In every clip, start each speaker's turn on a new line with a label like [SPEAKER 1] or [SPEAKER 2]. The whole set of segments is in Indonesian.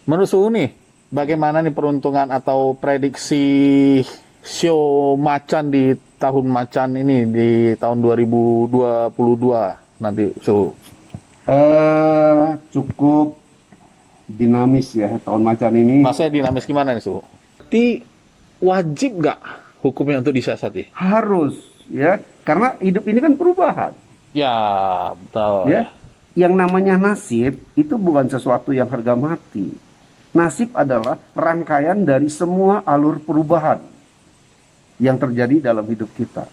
[SPEAKER 1] Menurut Suhu nih, bagaimana nih peruntungan atau prediksi show macan di tahun macan ini di tahun 2022 nanti Suhu?
[SPEAKER 2] Cukup dinamis ya tahun macan ini.
[SPEAKER 1] Maksudnya dinamis gimana nih Suhu? Berarti wajib nggak hukumnya untuk disiasati?
[SPEAKER 2] Harus ya, karena hidup ini kan perubahan
[SPEAKER 1] Ya, betul.
[SPEAKER 2] ya. Yang namanya nasib itu bukan sesuatu yang harga mati. Nasib adalah rangkaian dari semua alur perubahan yang terjadi dalam hidup kita.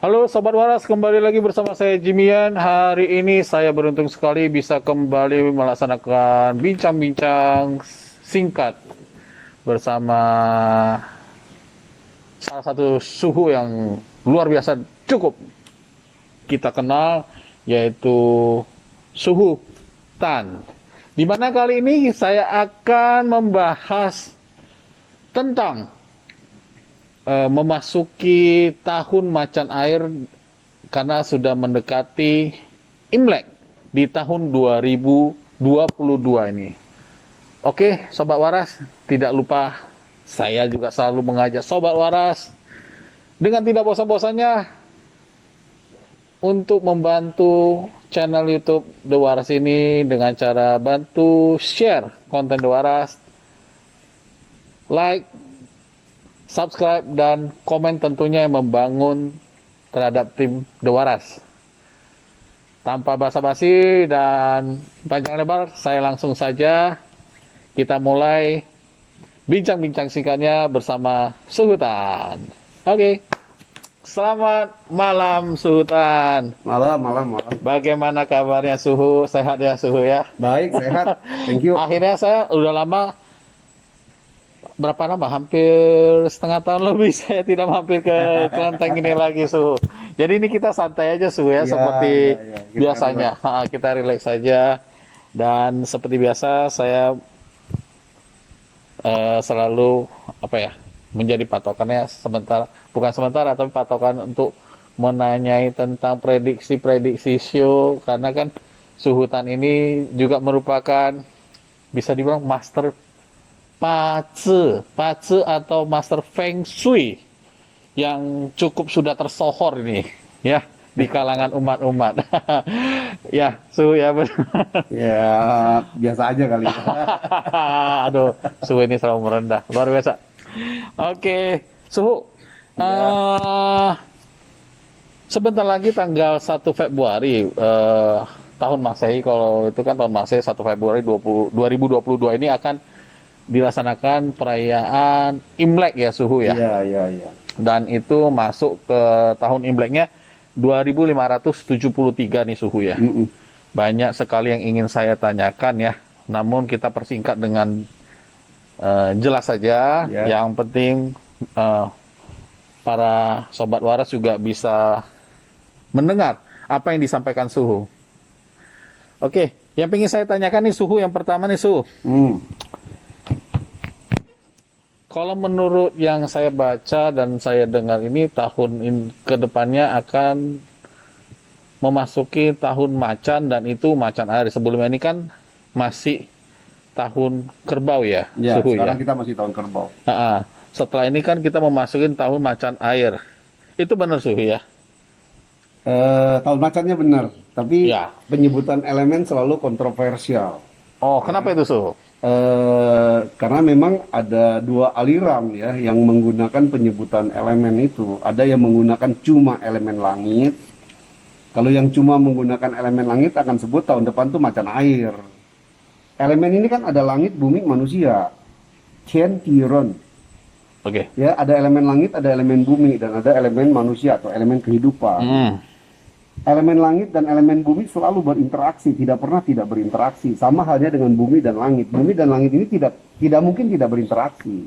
[SPEAKER 1] Halo Sobat Waras, kembali lagi bersama saya Jimian. Hari ini saya beruntung sekali bisa kembali melaksanakan bincang-bincang singkat bersama salah satu suhu yang luar biasa cukup kita kenal, yaitu Suhu Tan. Di mana kali ini saya akan membahas tentang memasuki tahun macan air karena sudah mendekati Imlek di tahun 2022 ini. Oke, Sobat Waras, tidak lupa saya juga selalu mengajak Sobat Waras dengan tidak bosan-bosannya untuk membantu channel YouTube The Waras ini dengan cara bantu share konten The Waras, like, subscribe, dan komen tentunya yang membangun terhadap tim The Waras. Tanpa basa-basi dan panjang lebar, saya langsung saja kita mulai bincang-bincang singkatnya bersama Suhu Tan. Oke. Selamat malam Suhu Tan.
[SPEAKER 2] Malam.
[SPEAKER 1] Bagaimana kabarnya Suhu? Sehat ya Suhu ya?
[SPEAKER 2] Baik, sehat. Thank you.
[SPEAKER 1] Akhirnya saya udah lama, berapa lama? Hampir setengah tahun lebih saya tidak mampir ke kelenteng ini lagi Suhu. Jadi ini kita santai aja Suhu ya,
[SPEAKER 2] Ya,
[SPEAKER 1] seperti
[SPEAKER 2] ya.
[SPEAKER 1] biasanya. Kita relax saja. Dan seperti biasa saya selalu menjadi patokannya bukan sementara tapi patokan untuk menanyai tentang prediksi-prediksi show, karena kan Suhu Tan ini juga merupakan bisa dibilang master pace atau master feng shui yang cukup sudah tersohor ini ya di kalangan umat-umat. Ya, Suhu ya benar.
[SPEAKER 2] Ya, biasa aja kali.
[SPEAKER 1] Aduh, Suhu ini selalu merendah, luar biasa. Oke, Suhu. Sebentar lagi tanggal 1 Februari tahun Masehi, kalau itu kan tahun Masehi 1 Februari 2022 ini akan dilaksanakan perayaan Imlek ya Suhu ya.
[SPEAKER 2] Iya.
[SPEAKER 1] Dan itu masuk ke tahun Imleknya 2573 nih Suhu ya. Banyak sekali yang ingin saya tanyakan ya. Namun kita persingkat dengan jelas saja.
[SPEAKER 2] Ya.
[SPEAKER 1] Yang penting para Sobat Waras juga bisa mendengar apa yang disampaikan Suhu. Oke, yang ingin saya tanyakan nih Suhu, yang pertama nih Suhu. Kalau menurut yang saya baca dan saya dengar ini, ke depannya akan memasuki tahun macan, dan itu macan air. Sebelumnya ini kan masih tahun kerbau ya,
[SPEAKER 2] Ya,
[SPEAKER 1] Suhu
[SPEAKER 2] sekarang
[SPEAKER 1] ya.
[SPEAKER 2] kita masih tahun kerbau.
[SPEAKER 1] Setelah ini kan kita memasuki tahun macan air. Itu benar Suhu ya?
[SPEAKER 2] Tahun macannya benar, tapi
[SPEAKER 1] Ya.
[SPEAKER 2] penyebutan elemen selalu kontroversial.
[SPEAKER 1] Oh, kenapa itu Suhu?
[SPEAKER 2] Karena memang ada dua aliran ya yang menggunakan penyebutan elemen itu. Ada yang menggunakan cuma elemen langit. Kalau yang cuma menggunakan elemen langit akan sebut tahun depan tuh macan air. Elemen ini kan ada langit, bumi, manusia. Chen, Tiron.
[SPEAKER 1] Oke.
[SPEAKER 2] Ya, ada elemen langit, ada elemen bumi, dan ada elemen manusia atau elemen kehidupan. Elemen langit dan elemen bumi selalu berinteraksi, tidak pernah tidak berinteraksi. Sama halnya dengan bumi dan langit. Bumi dan langit ini tidak mungkin tidak berinteraksi.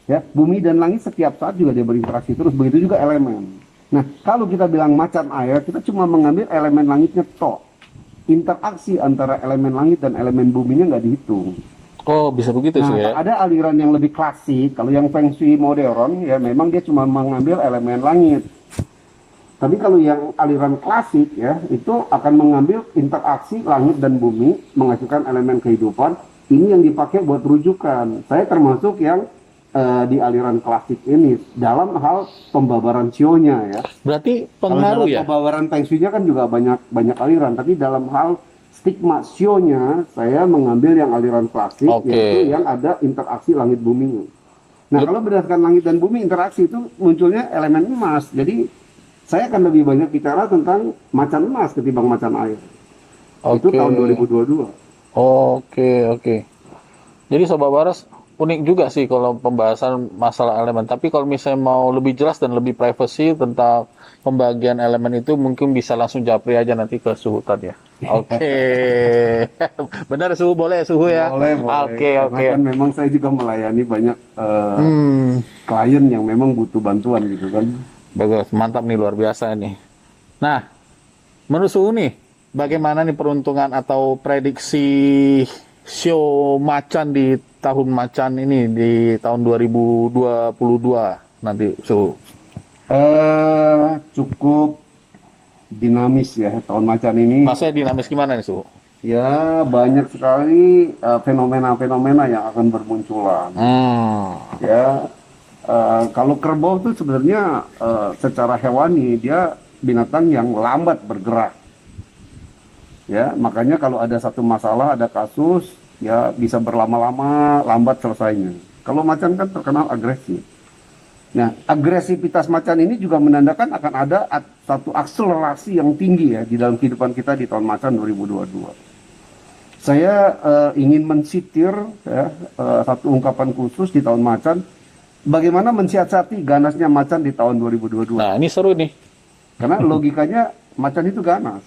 [SPEAKER 2] Ya, bumi dan langit setiap saat juga dia berinteraksi terus. Begitu juga elemen. Nah, kalau kita bilang macan air, kita cuma mengambil elemen langitnya tok. Interaksi antara elemen langit dan elemen buminya nggak dihitung.
[SPEAKER 1] Oh, bisa begitu
[SPEAKER 2] Nah,
[SPEAKER 1] sih ya.
[SPEAKER 2] ada aliran yang lebih klasik. Kalau yang Feng Shui modern, ya memang dia cuma mengambil elemen langit. Tapi kalau yang aliran klasik ya, itu akan mengambil interaksi langit dan bumi, menghasilkan elemen kehidupan. Ini yang dipakai buat rujukan. Saya termasuk yang di aliran klasik ini dalam hal pembabaran sionya ya.
[SPEAKER 1] Berarti
[SPEAKER 2] Kalau
[SPEAKER 1] pengaruh
[SPEAKER 2] dalam
[SPEAKER 1] ya?
[SPEAKER 2] pembabaran Feng Shui-nya kan juga banyak banyak aliran, tapi dalam hal stigma sionya saya mengambil yang aliran klasik, yaitu
[SPEAKER 1] Oke.
[SPEAKER 2] yang ada interaksi langit bumi. Nah,
[SPEAKER 1] Ber-
[SPEAKER 2] kalau berdasarkan langit dan bumi interaksi itu munculnya elemen emas. Jadi saya akan lebih banyak bicara tentang macan emas ketimbang macan air. Itu
[SPEAKER 1] Oke.
[SPEAKER 2] tahun 2022.
[SPEAKER 1] Oke, oke. Jadi Sobat Waras unik juga sih kalau pembahasan masalah elemen. Tapi kalau misalnya mau lebih jelas dan lebih privacy tentang pembagian elemen itu mungkin bisa langsung japri aja nanti ke Suhu tadi ya. Oke. Benar Suhu boleh Suhu ya.
[SPEAKER 2] Boleh, boleh.
[SPEAKER 1] Oke,
[SPEAKER 2] Karena
[SPEAKER 1] oke.
[SPEAKER 2] kan memang saya juga melayani banyak
[SPEAKER 1] Hmm,
[SPEAKER 2] klien yang memang butuh bantuan gitu kan.
[SPEAKER 1] bagus. Mantap nih luar biasa nih. Nah, menurut Suhu nih, bagaimana nih peruntungan atau prediksi show macan di tahun macan ini di tahun 2022 nanti Suhu?
[SPEAKER 2] Cukup dinamis ya tahun macan ini.
[SPEAKER 1] Maksudnya dinamis gimana nih Suhu?
[SPEAKER 2] Ya, banyak sekali fenomena-fenomena yang akan bermunculan.
[SPEAKER 1] Hmm,
[SPEAKER 2] Ya, kalau kerbau itu sebenarnya secara hewani dia binatang yang lambat bergerak. Ya, makanya kalau ada satu masalah, ada kasus, ya bisa berlama-lama, lambat selesainya. Kalau macan kan terkenal agresif. Nah, agresivitas macan ini juga menandakan akan ada satu akselerasi yang tinggi ya di dalam kehidupan kita di tahun macan 2022. Saya ingin mensitir ya, satu ungkapan khusus di tahun macan, bagaimana mensiasati ganasnya macan di tahun 2022.
[SPEAKER 1] nah ini seru nih.
[SPEAKER 2] Karena logikanya macan itu ganas.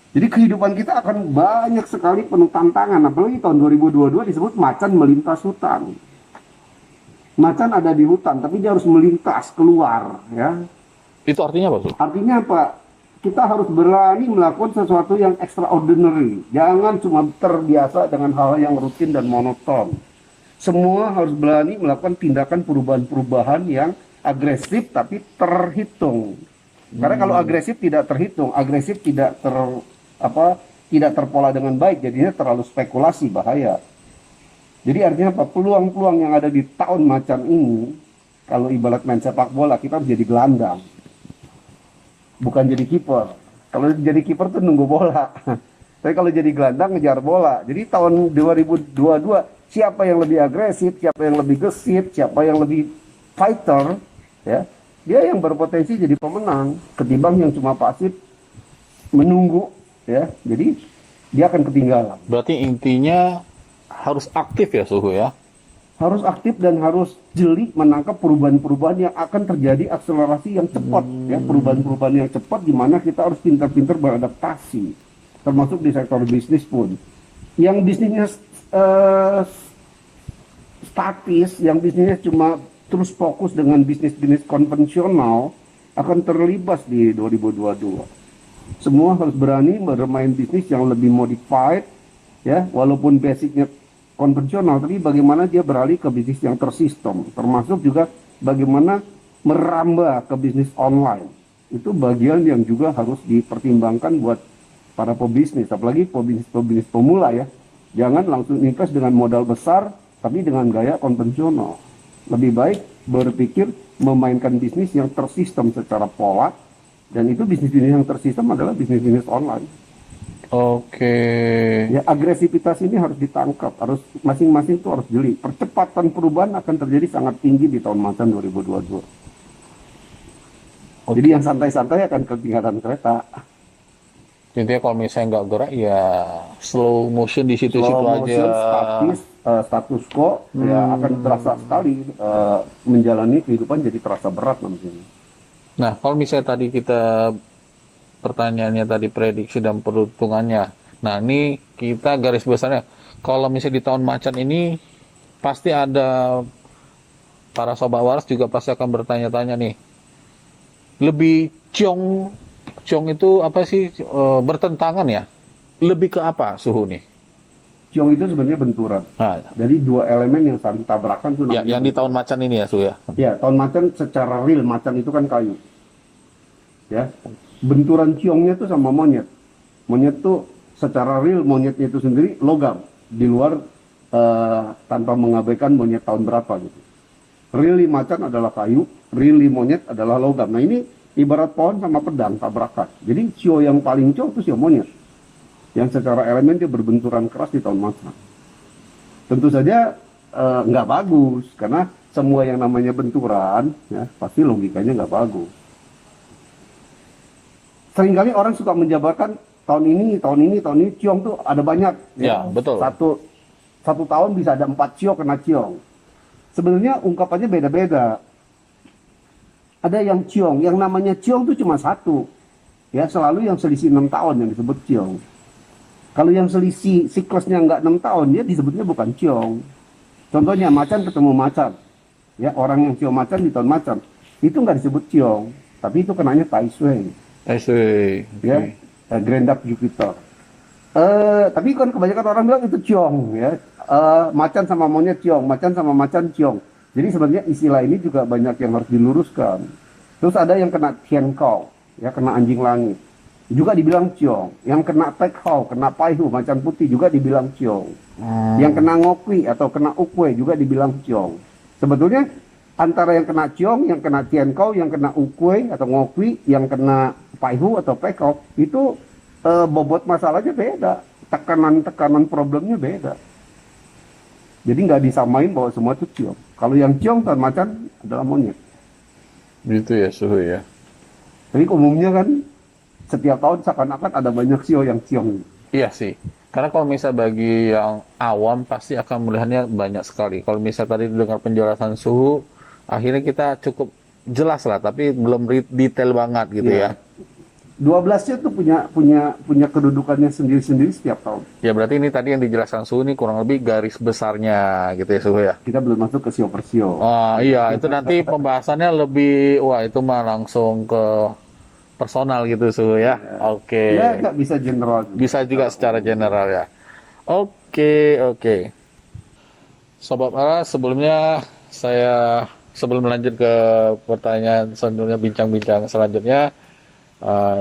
[SPEAKER 2] Jadi kehidupan kita akan banyak sekali penuh tantangan, apalagi tahun 2022 disebut macan melintas hutan. Macan ada di hutan, tapi dia harus melintas keluar, ya.
[SPEAKER 1] Itu artinya apa Suhu?
[SPEAKER 2] Artinya apa? Kita harus berani melakukan sesuatu yang extraordinary. Jangan cuma terbiasa dengan hal yang rutin dan monoton. Semua harus berani melakukan tindakan perubahan-perubahan yang agresif tapi terhitung. Karena kalau agresif tidak terhitung, agresif tidak terpola dengan baik, jadinya terlalu spekulasi, bahaya. Jadi artinya apa? Peluang-peluang yang ada di tahun macan ini, kalau ibarat main sepak bola, kita harus jadi gelandang, bukan jadi kiper. Kalau jadi kiper tuh nunggu bola. Tapi kalau jadi gelandang ngejar bola. Jadi tahun 2022 siapa yang lebih agresif, siapa yang lebih gesit, siapa yang lebih fighter, ya, dia yang berpotensi jadi pemenang ketimbang yang cuma pasif menunggu, ya. Jadi dia akan ketinggalan.
[SPEAKER 1] Berarti intinya harus aktif ya Suhu ya?
[SPEAKER 2] Harus aktif dan harus jeli menangkap perubahan-perubahan yang akan terjadi, akselerasi yang cepat, ya, perubahan-perubahan yang cepat di mana kita harus pintar-pintar beradaptasi, termasuk di sektor bisnis pun. Yang bisnisnya statis, yang bisnisnya cuma terus fokus dengan bisnis-bisnis konvensional akan terlibas di 2022. Semua harus berani bermain bisnis yang lebih modified, ya, walaupun basicnya konvensional, tapi bagaimana dia beralih ke bisnis yang tersistem, termasuk juga bagaimana merambah ke bisnis online. Itu bagian yang juga harus dipertimbangkan buat para pebisnis, apalagi pebisnis pemula ya. Jangan langsung invest dengan modal besar, tapi dengan gaya konvensional. Lebih baik berpikir memainkan bisnis yang tersistem secara pola, dan itu bisnis-bisnis yang tersistem adalah bisnis-bisnis online.
[SPEAKER 1] Oke.
[SPEAKER 2] Ya, agresivitas ini harus ditangkap, harus masing-masing itu harus jeli. Percepatan perubahan akan terjadi sangat tinggi di tahun macan 2022. Jadi yang santai-santai akan ketinggalan kereta.
[SPEAKER 1] Intinya kalau misalnya nggak gerak ya slow motion di situ-situ
[SPEAKER 2] Slow
[SPEAKER 1] aja.
[SPEAKER 2] motion, status quo, ya akan terasa sekali menjalani kehidupan jadi terasa berat nantinya.
[SPEAKER 1] Nah, kalau misalnya tadi kita pertanyaannya tadi prediksi dan peruntungannya. Nah, ini kita garis besarnya. Kalau misalnya di tahun macan ini pasti ada para sobat waras juga pasti akan bertanya-tanya nih. Lebih ciong itu apa sih bertentangan ya? Lebih ke apa Suhu nih?
[SPEAKER 2] ciong itu sebenarnya benturan.
[SPEAKER 1] Nah,
[SPEAKER 2] Jadi dua elemen yang saling tabrakan tuh
[SPEAKER 1] ya,
[SPEAKER 2] namanya
[SPEAKER 1] yang di tahun macan ini ya, Suhu ya.
[SPEAKER 2] ya, tahun macan secara real, macan itu kan kayu. Ya. Benturan ciongnya tuh sama monyet. Monyet tuh secara real monyetnya itu sendiri logam di luar tanpa mengabaikan monyet tahun berapa gitu. Really macan adalah kayu, really monyet adalah logam. Nah ini ibarat pohon sama pedang tabrakan. Jadi sio yang paling cowok itu sio monyet. Yang secara elemen dia berbenturan keras di tahun macan. Tentu saja nggak bagus karena semua yang namanya benturan ya pasti logikanya nggak bagus. Seringkali orang suka menjabarkan tahun ini ciong tuh ada banyak.
[SPEAKER 1] Ya, betul.
[SPEAKER 2] Satu tahun bisa ada 4 ciong kena ciong. Sebenarnya ungkapannya beda-beda. Ada yang ciong, yang namanya ciong tuh cuma satu. Ya, selalu yang selisih 6 tahun yang disebut ciong. Kalau yang selisih siklusnya nggak 6 tahun, dia disebutnya bukan ciong. Contohnya macan ketemu macan. Ya, orang yang ciong macan di tahun macan. Itu nggak disebut ciong, tapi itu kenanya tai sui. Ya, Grand Duck Jupiter. Tapi kan kebanyakan orang bilang itu ciong ya. Macan sama monyet ciong, macan sama macan ciong. Jadi sebenarnya istilah ini juga banyak yang harus diluruskan. Terus ada yang kena tian kau, ya kena anjing langit. Juga dibilang ciong. Yang kena tek hau, kena paihu, macan putih juga dibilang ciong. Yang kena ngokwi atau kena ukwe juga dibilang ciong. Sebetulnya antara yang kena ciong, yang kena tian kau, yang kena ukwe atau ngokwi, yang kena paihu atau pekau, itu bobot masalahnya beda. Tekanan problemnya beda. Jadi nggak disamain bahwa semua itu ciong. Kalau yang ciong tahun macan adalah monyet.
[SPEAKER 1] Gitu ya, Suhu ya.
[SPEAKER 2] Tapi umumnya kan setiap tahun seakan-akan ada banyak sio yang ciong.
[SPEAKER 1] Iya sih. Karena kalau misal bagi yang awam pasti akan melihatnya banyak sekali. Kalau misal tadi dengar penjelasan Suhu, akhirnya kita cukup jelas lah, tapi belum detail banget gitu ya.
[SPEAKER 2] 12-nya tuh punya kedudukannya sendiri-sendiri setiap tahun.
[SPEAKER 1] Ya berarti ini tadi yang dijelaskan Suhu ini kurang lebih garis besarnya gitu ya, Suhu ya.
[SPEAKER 2] Kita belum masuk ke sio per sio.
[SPEAKER 1] Oh iya, itu nanti pembahasannya lebih, wah itu mah langsung ke personal gitu, Suhu ya. Oke.
[SPEAKER 2] Ya nggak bisa general.
[SPEAKER 1] Bisa juga secara general ya. Oke. Sobat Ara, sebelumnya saya sebelum lanjut ke pertanyaan selanjutnya, bincang-bincang selanjutnya,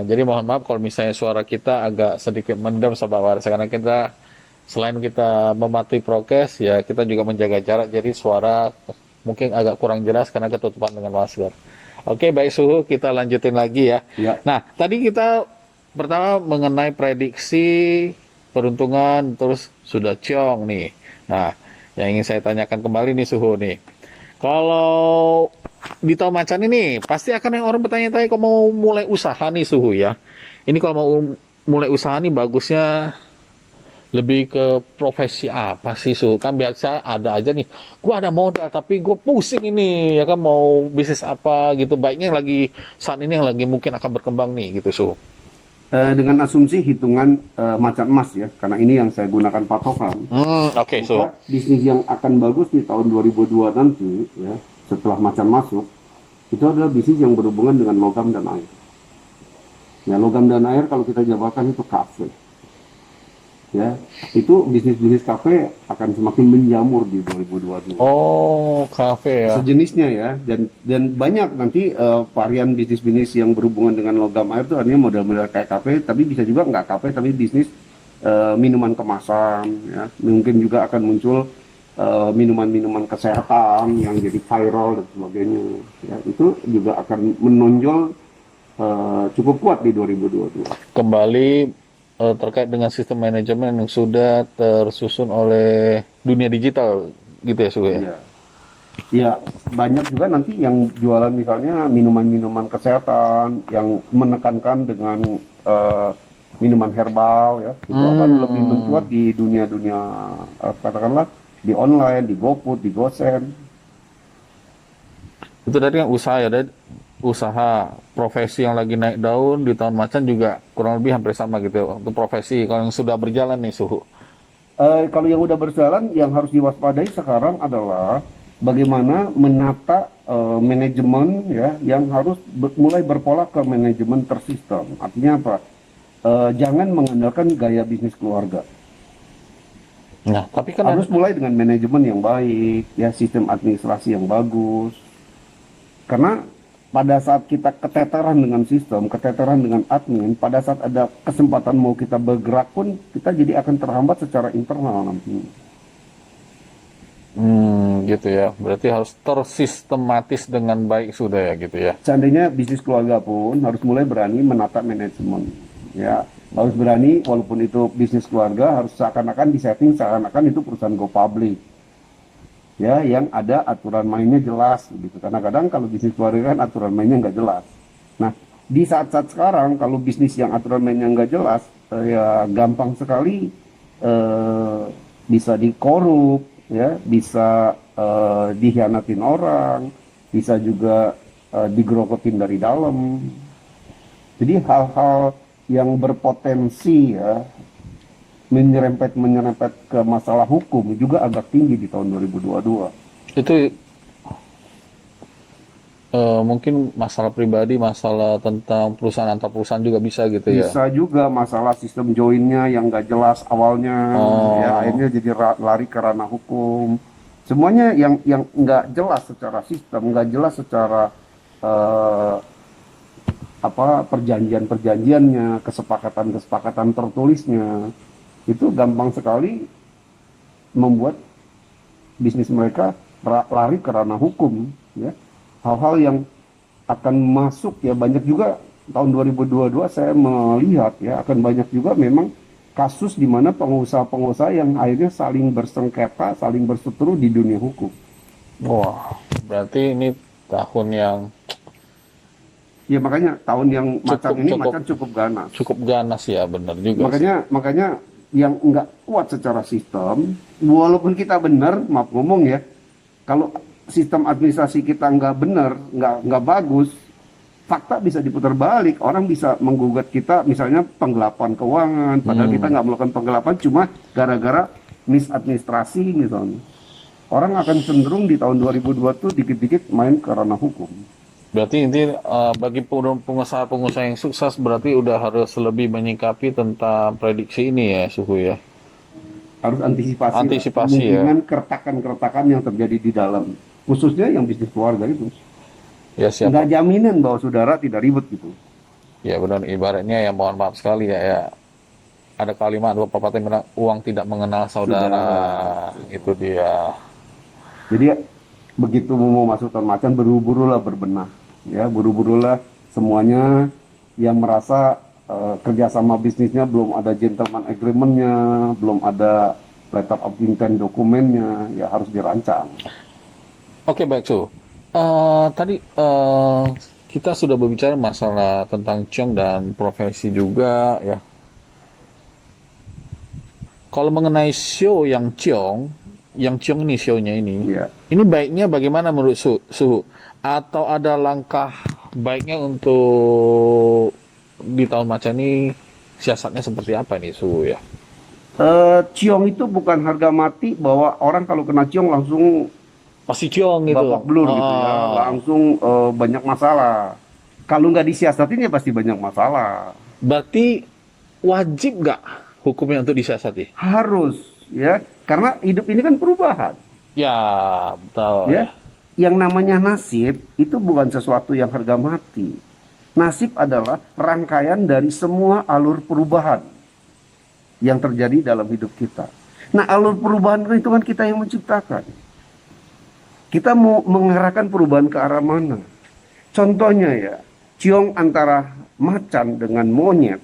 [SPEAKER 1] jadi mohon maaf kalau misalnya suara kita agak sedikit mendem, Sobat Waras, karena kita selain kita mematuhi prokes, ya kita juga menjaga jarak, jadi suara mungkin agak kurang jelas karena ketutupan dengan masker. Oke, baik Suhu, kita lanjutin lagi ya.
[SPEAKER 2] Ya.
[SPEAKER 1] Nah, tadi kita pertama mengenai prediksi peruntungan, terus sudah ciong nih. Nah, yang ingin saya tanyakan kembali nih Suhu nih. Kalau di tahun macan ini pasti akan yang orang bertanya-tanya kalau mau mulai usaha nih Suhu ya. Ini kalau mau mulai usaha nih bagusnya lebih ke profesi apa sih Suhu? Kan biasa ada aja nih, gua ada modal tapi gue pusing ini ya kan mau bisnis apa gitu. Baiknya yang lagi saat ini yang lagi mungkin akan berkembang nih gitu Suhu.
[SPEAKER 2] Dengan asumsi hitungan macan emas ya, karena ini yang saya gunakan patokan.
[SPEAKER 1] Oke, Suhu.
[SPEAKER 2] Bisnis yang akan bagus di tahun 2002 nanti ya, setelah macan masuk, itu adalah bisnis yang berhubungan dengan logam dan air. Ya, logam dan air kalau kita jabarkan itu kafe. Ya, itu bisnis-bisnis kafe akan semakin menjamur di 2022.
[SPEAKER 1] Oh, kafe ya.
[SPEAKER 2] Sejenisnya ya, dan banyak nanti varian bisnis-bisnis yang berhubungan dengan logam air itu artinya model-model kayak kafe, tapi bisa juga nggak kafe, tapi bisnis minuman kemasan, ya. Mungkin juga akan muncul minuman-minuman kesehatan yang jadi viral dan sebagainya. Ya, itu juga akan menonjol cukup kuat di 2022.
[SPEAKER 1] Kembali terkait dengan sistem manajemen yang sudah tersusun oleh dunia digital gitu ya Suhu ya.
[SPEAKER 2] Iya. Ya, banyak juga nanti yang jualan misalnya minuman-minuman kesehatan yang menekankan dengan minuman herbal ya. Itu akan lebih mencuat di dunia-dunia katakanlah di online, di GoFood, di GoSend.
[SPEAKER 1] Itu tadi yang usaha ya, dari usaha profesi yang lagi naik daun di tahun macan juga kurang lebih hampir sama gitu ya. Untuk profesi kalau yang sudah berjalan nih Suhu.
[SPEAKER 2] Kalau yang udah berjalan, yang harus diwaspadai sekarang adalah bagaimana menata manajemen ya, yang harus mulai berpola ke manajemen tersistem. Artinya apa? Jangan mengandalkan gaya bisnis keluarga.
[SPEAKER 1] Nah, tapi kan
[SPEAKER 2] Harus mulai dengan manajemen yang baik, ya sistem administrasi yang bagus. Karena pada saat kita keteteran dengan sistem, keteteran dengan admin, pada saat ada kesempatan mau kita bergerak pun, kita jadi akan terhambat secara internal nanti.
[SPEAKER 1] gitu ya. Berarti harus tersistematis dengan baik sudah ya gitu ya.
[SPEAKER 2] Seandainya bisnis keluarga pun harus mulai berani menata manajemen. Ya, harus berani walaupun itu bisnis keluarga harus seakan-akan disetting seakan-akan itu perusahaan go public. Ya, yang ada aturan mainnya jelas gitu. Karena kadang kalau bisnis keluarga kan aturan mainnya nggak jelas. Nah, di saat-saat sekarang kalau bisnis yang aturan mainnya nggak jelas, ya gampang sekali bisa dikorup, ya, bisa dihianatin orang, bisa juga digerogotin dari dalam. Jadi hal-hal yang berpotensi ya menyerempet ke masalah hukum juga agak tinggi di tahun 2022.
[SPEAKER 1] Itu mungkin masalah pribadi, masalah tentang perusahaan antar perusahaan juga bisa gitu ya.
[SPEAKER 2] Bisa juga masalah sistem joinnya yang nggak jelas awalnya, ya akhirnya jadi lari ke ranah hukum. Semuanya yang nggak jelas secara sistem, nggak jelas secara eh, perjanjian-perjanjiannya, kesepakatan-kesepakatan tertulisnya, itu gampang sekali membuat bisnis mereka lari ke ranah hukum, ya. Hal-hal yang akan masuk ya banyak juga tahun 2022 saya melihat ya akan banyak juga memang kasus di mana pengusaha-pengusaha yang akhirnya saling bersengketa, saling berseteru di dunia hukum.
[SPEAKER 1] Wah, berarti ini tahun yang
[SPEAKER 2] Ya makanya tahun yang macan ini
[SPEAKER 1] cukup
[SPEAKER 2] macan cukup ganas.
[SPEAKER 1] cukup ganas ya, benar juga sih.
[SPEAKER 2] Makanya yang nggak kuat secara sistem, walaupun kita benar, maaf ngomong ya, kalau sistem administrasi kita nggak benar, nggak bagus, fakta bisa diputar balik. Orang bisa menggugat kita, misalnya penggelapan keuangan, padahal kita nggak melakukan penggelapan, cuma gara-gara misadministrasi misalnya. Orang akan cenderung di tahun 2002 tuh dikit-dikit main ke ranah hukum.
[SPEAKER 1] Berarti inti bagi pengusaha-pengusaha yang sukses berarti udah harus lebih menyikapi tentang prediksi ini ya, Suhu ya.
[SPEAKER 2] Harus antisipasi
[SPEAKER 1] ya.
[SPEAKER 2] kemungkinan keretakan-keretakan yang terjadi di dalam, khususnya yang bisnis keluarga itu.
[SPEAKER 1] Ya siap.
[SPEAKER 2] Nggak jaminan bahwa saudara tidak ribut gitu.
[SPEAKER 1] Ya benar, ibaratnya ya mohon maaf sekali ya, ada kalimat dua pepatah yang bilang uang tidak mengenal saudara. Itu dia.
[SPEAKER 2] Jadi begitu mau masuk tahun macan, buru-burulah berbenah, ya buru-burulah semuanya yang merasa kerjasama bisnisnya belum ada gentleman agreement-nya, belum ada letter of intent dokumennya, ya harus dirancang.
[SPEAKER 1] Oke, baik Su. Tadi kita sudah berbicara masalah tentang Ciong dan profesi juga ya. Kalau mengenai show yang Ciong ini show-nya ini,
[SPEAKER 2] Ya.
[SPEAKER 1] ini baiknya bagaimana menurut Suhu? Atau ada langkah baiknya untuk di tahun macan ini siasatnya seperti apa nih Suhu ya?
[SPEAKER 2] Ciong itu bukan harga mati bahwa orang kalau kena ciong langsung
[SPEAKER 1] Pasti Ciong gitu.
[SPEAKER 2] babak belur gitu ya, langsung banyak masalah. Kalau nggak disiasatin ya pasti banyak masalah.
[SPEAKER 1] Berarti wajib nggak hukumnya untuk disiasati?
[SPEAKER 2] Harus, ya, karena hidup ini kan perubahan.
[SPEAKER 1] Ya, betul.
[SPEAKER 2] Ya, yang namanya nasib itu bukan sesuatu yang harga mati. Nasib adalah rangkaian dari semua alur perubahan yang terjadi dalam hidup kita. Nah, alur perubahan itu kan kita yang menciptakan. Kita mau mengarahkan perubahan ke arah mana? Contohnya ya, ciong antara macan dengan monyet.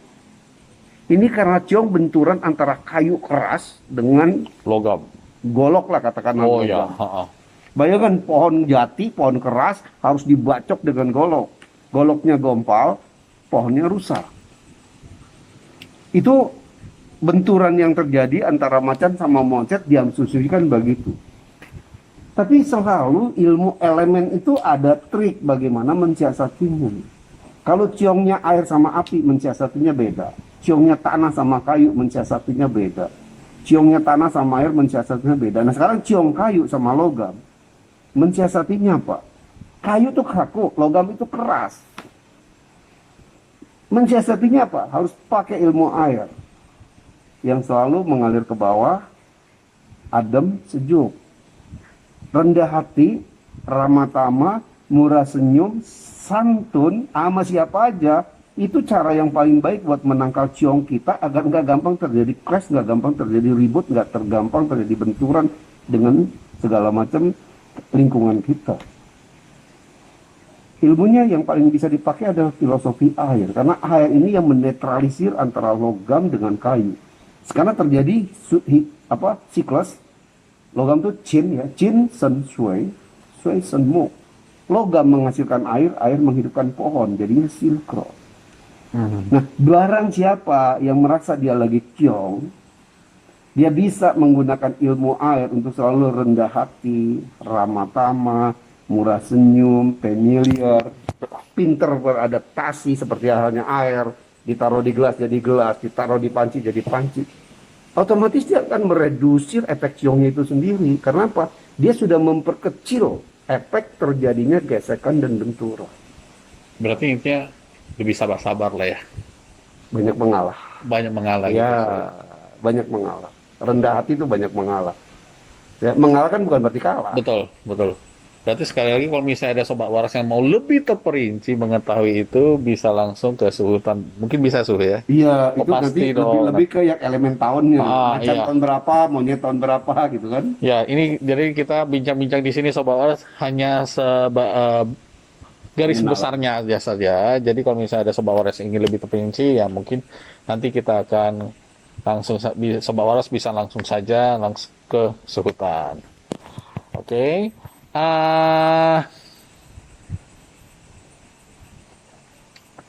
[SPEAKER 2] Ini karena ciong benturan antara kayu keras dengan
[SPEAKER 1] Logam.
[SPEAKER 2] golok lah katakanlah.
[SPEAKER 1] Oh ya.
[SPEAKER 2] Bayangkan pohon jati, pohon keras harus dibacok dengan golok. Goloknya gompal, pohonnya rusak. Itu benturan yang terjadi antara macan sama monyet diasumsikan begitu. Tapi selalu ilmu elemen itu ada trik bagaimana mensiasatinya. Kalau ciongnya air sama api mensiasatinya beda. Ciongnya tanah sama kayu mensiasatinya beda. Ciongnya tanah sama air mensiasatinya beda. Nah sekarang ciong kayu sama logam mensiasatinya apa? Kayu itu kaku, logam itu keras. Mensiasatinya apa? Harus pakai ilmu air yang selalu mengalir ke bawah, adem, sejuk. Rendah hati, ramah tamah, murah senyum, santun, sama siapa aja. Itu cara yang paling baik buat menangkal ciong kita agar nggak gampang terjadi crash, nggak gampang terjadi ribut, nggak tergampang terjadi benturan dengan segala macam lingkungan kita. Ilmunya yang paling bisa dipakai adalah filosofi air, karena air ini yang menetralisir antara logam dengan kayu. Sekarang terjadi siklus logam itu qin ya, qin sen shui, shui sen mu. Logam menghasilkan air, air menghidupkan pohon, jadinya silkro. Nah, barang siapa yang merasa dia lagi ciong, dia bisa menggunakan ilmu air untuk selalu rendah hati, ramah tamah, murah senyum, familiar, pinter beradaptasi seperti halnya air, ditaruh di gelas jadi gelas, ditaruh di panci jadi panci. Otomatis dia akan meredusir efek ciongnya itu sendiri. Karena apa? Dia sudah memperkecil efek terjadinya gesekan dan benturan.
[SPEAKER 1] Berarti intinya lebih sabar-sabar lah ya.
[SPEAKER 2] Banyak mengalah.
[SPEAKER 1] Banyak mengalah
[SPEAKER 2] Ya,
[SPEAKER 1] gitu.
[SPEAKER 2] banyak mengalah. Rendah hati itu banyak mengalah. Ya, mengalah kan bukan berarti kalah.
[SPEAKER 1] Betul, betul. Berarti sekali lagi kalau misalnya ada sobat waras yang mau lebih terperinci mengetahui itu bisa langsung ke Suhutan. Mungkin bisa Suhu ya.
[SPEAKER 2] Iya,
[SPEAKER 1] Oh,
[SPEAKER 2] itu nanti
[SPEAKER 1] pasti dong.
[SPEAKER 2] lebih ke yang elemen tahunnya. Macan
[SPEAKER 1] Iya.
[SPEAKER 2] tahun berapa, monyet tahun berapa gitu kan.
[SPEAKER 1] Ya, ini jadi kita bincang-bincang di sini sobat waras hanya garis
[SPEAKER 2] Pengenalan.
[SPEAKER 1] besarnya aja saja. Jadi kalau misalnya ada sobat waras yang ingin lebih terperinci, ya mungkin nanti kita akan langsung sobat waras bisa langsung saja langsung ke Suhutan. Oke.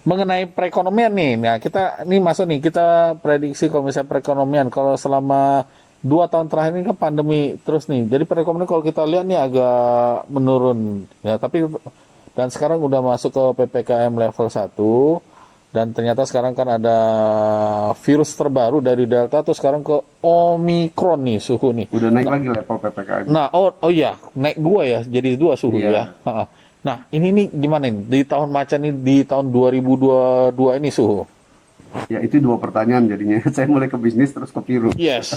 [SPEAKER 1] Mengenai perekonomian nih, nah kita ini masuk nih kita prediksi kalau misalnya perekonomian kalau selama 2 tahun terakhir ini kan pandemi terus nih, jadi perekonomian kalau kita lihat nih agak menurun ya, tapi dan sekarang udah masuk ke PPKM level 1 dan ternyata sekarang kan ada virus terbaru dari Delta tuh sekarang ke Omikron nih Suhu nih.
[SPEAKER 2] Udah naik lagi level PPKM.
[SPEAKER 1] Nah, oh iya, naik 2 ya, jadi 2 Suhu
[SPEAKER 2] Iya.
[SPEAKER 1] ya. Ha-ha. Nah, ini nih gimana nih di tahun macan ini di tahun 2022 ini Suhu?
[SPEAKER 2] Ya, itu dua pertanyaan jadinya. Saya mulai ke bisnis terus ke virus.
[SPEAKER 1] Yes,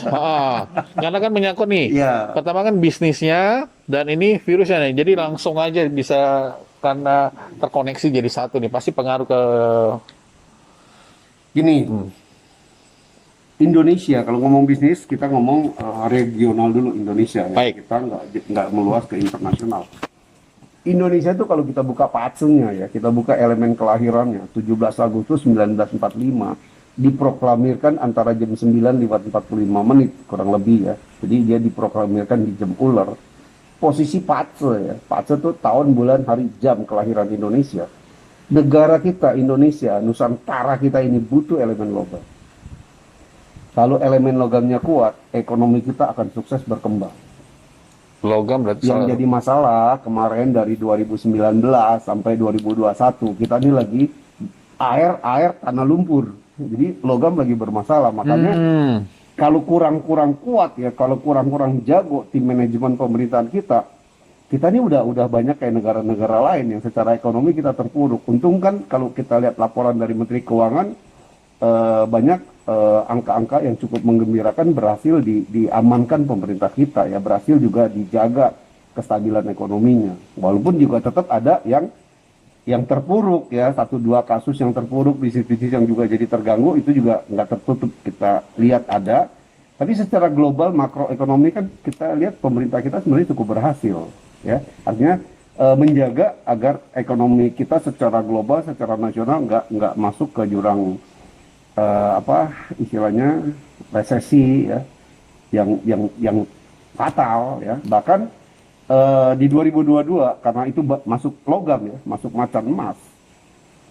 [SPEAKER 1] karena kan menyangkut nih.
[SPEAKER 2] Iya.
[SPEAKER 1] Pertama kan bisnisnya dan ini virusnya nih. Jadi langsung aja bisa karena terkoneksi jadi satu nih. Pasti pengaruh ke
[SPEAKER 2] Gini, Indonesia kalau ngomong bisnis kita ngomong regional dulu Indonesia ya.
[SPEAKER 1] Baik.
[SPEAKER 2] Kita nggak meluas ke internasional. Indonesia itu kalau kita buka patsunya ya, kita buka elemen kelahirannya 17 Agustus 1945 diproklamirkan antara jam 9:45 kurang lebih ya. Jadi dia diproklamirkan di jam ular. Posisi patse ya. Patse itu tahun, bulan, hari, jam kelahiran Indonesia. Negara kita Indonesia, Nusantara kita ini butuh elemen logam. Kalau elemen logamnya kuat, ekonomi kita akan sukses berkembang.
[SPEAKER 1] logam berarti
[SPEAKER 2] Yang jadi masalah kemarin dari 2019 sampai 2021 kita ini lagi air tanah lumpur. Jadi logam lagi bermasalah. Makanya kalau kurang-kurang kuat ya, kalau kurang-kurang jago tim manajemen pemerintahan kita ini udah banyak kayak negara-negara lain yang secara ekonomi kita terpuruk. Untung kan kalau kita lihat laporan dari Menteri Keuangan banyak angka-angka yang cukup menggembirakan berhasil diamankan pemerintah kita ya, berhasil juga dijaga kestabilan ekonominya. Walaupun juga tetap ada yang terpuruk ya, 1-2 kasus yang terpuruk, bisnis-bisnis yang juga jadi terganggu itu juga nggak tertutup kita lihat ada. Tapi secara global makroekonomi kan kita lihat pemerintah kita sebenarnya cukup berhasil ya, artinya menjaga agar ekonomi kita secara global, secara nasional nggak masuk ke jurang istilahnya resesi ya, yang fatal ya. Bahkan di 2022 karena itu masuk logam ya, masuk macan emas,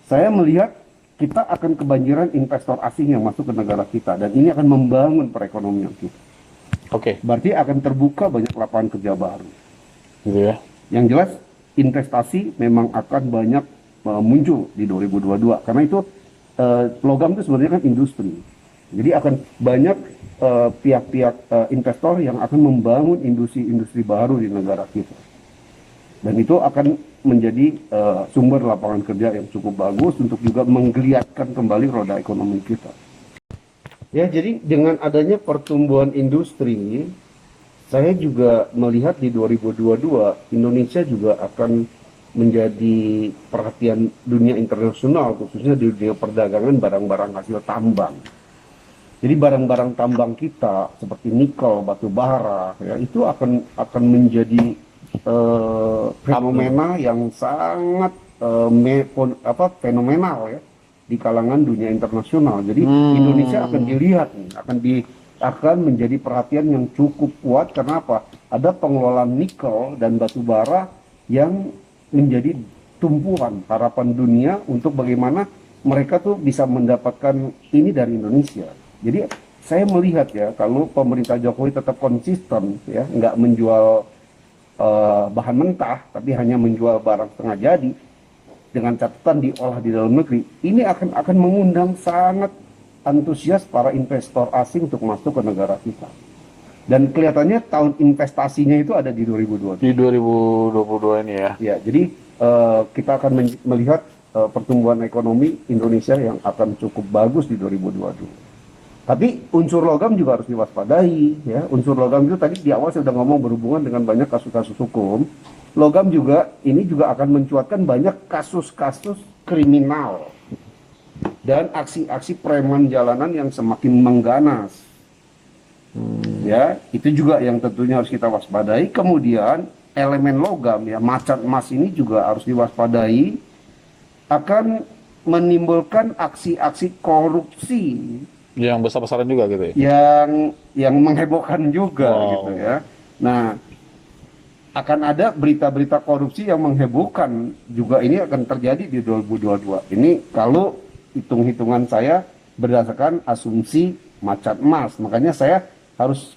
[SPEAKER 2] saya melihat kita akan kebanjiran investor asing yang masuk ke negara kita dan ini akan membangun perekonomian kita.
[SPEAKER 1] Oke,
[SPEAKER 2] Berarti akan terbuka banyak lapangan kerja baru.
[SPEAKER 1] gitu ya.
[SPEAKER 2] Yang jelas investasi memang akan banyak muncul di 2022 karena itu logam itu sebenarnya kan industri. Jadi akan banyak pihak-pihak investor yang akan membangun industri-industri baru di negara kita. Dan itu akan menjadi sumber lapangan kerja yang cukup bagus untuk juga menggeliatkan kembali roda ekonomi kita. Ya, jadi dengan adanya pertumbuhan industri, Saya juga melihat di 2022 Indonesia juga akan menjadi perhatian dunia internasional, khususnya di dunia perdagangan barang-barang hasil tambang. Jadi barang-barang tambang kita seperti nikel, batu bara, ya, itu akan menjadi fenomena yang sangat fenomenal ya di kalangan dunia internasional. Jadi Indonesia akan dilihat nih, akan menjadi perhatian yang cukup kuat. Karena apa? Ada pengelolaan nikel dan batu bara yang menjadi tumpuan harapan dunia untuk bagaimana mereka tuh bisa mendapatkan ini dari Indonesia. Jadi saya melihat ya, kalau pemerintah Jokowi tetap konsisten ya, nggak menjual bahan mentah, tapi hanya menjual barang setengah jadi dengan catatan diolah di dalam negeri, ini akan mengundang sangat antusias para investor asing untuk masuk ke negara kita. Dan kelihatannya tahun investasinya itu ada di 2022.
[SPEAKER 1] Di 2022 ini ya.
[SPEAKER 2] Ya, jadi kita akan melihat pertumbuhan ekonomi Indonesia yang akan cukup bagus di 2022. Tapi unsur logam juga harus diwaspadai, ya. Unsur logam itu tadi di awal saya sudah ngomong berhubungan dengan banyak kasus-kasus hukum. Logam juga ini juga akan mencuatkan banyak kasus-kasus kriminal dan aksi-aksi preman jalanan yang semakin mengganas. Ya, itu juga yang tentunya harus kita waspadai. Kemudian elemen logam ya, macan emas ini juga harus diwaspadai, akan menimbulkan aksi-aksi korupsi
[SPEAKER 1] Yang besar-besaran juga gitu ya.
[SPEAKER 2] yang menghebohkan juga gitu ya. Nah, akan ada berita-berita korupsi yang menghebohkan juga, ini akan terjadi di 2022. Ini kalau hitung-hitungan saya berdasarkan asumsi macan emas. Makanya saya harus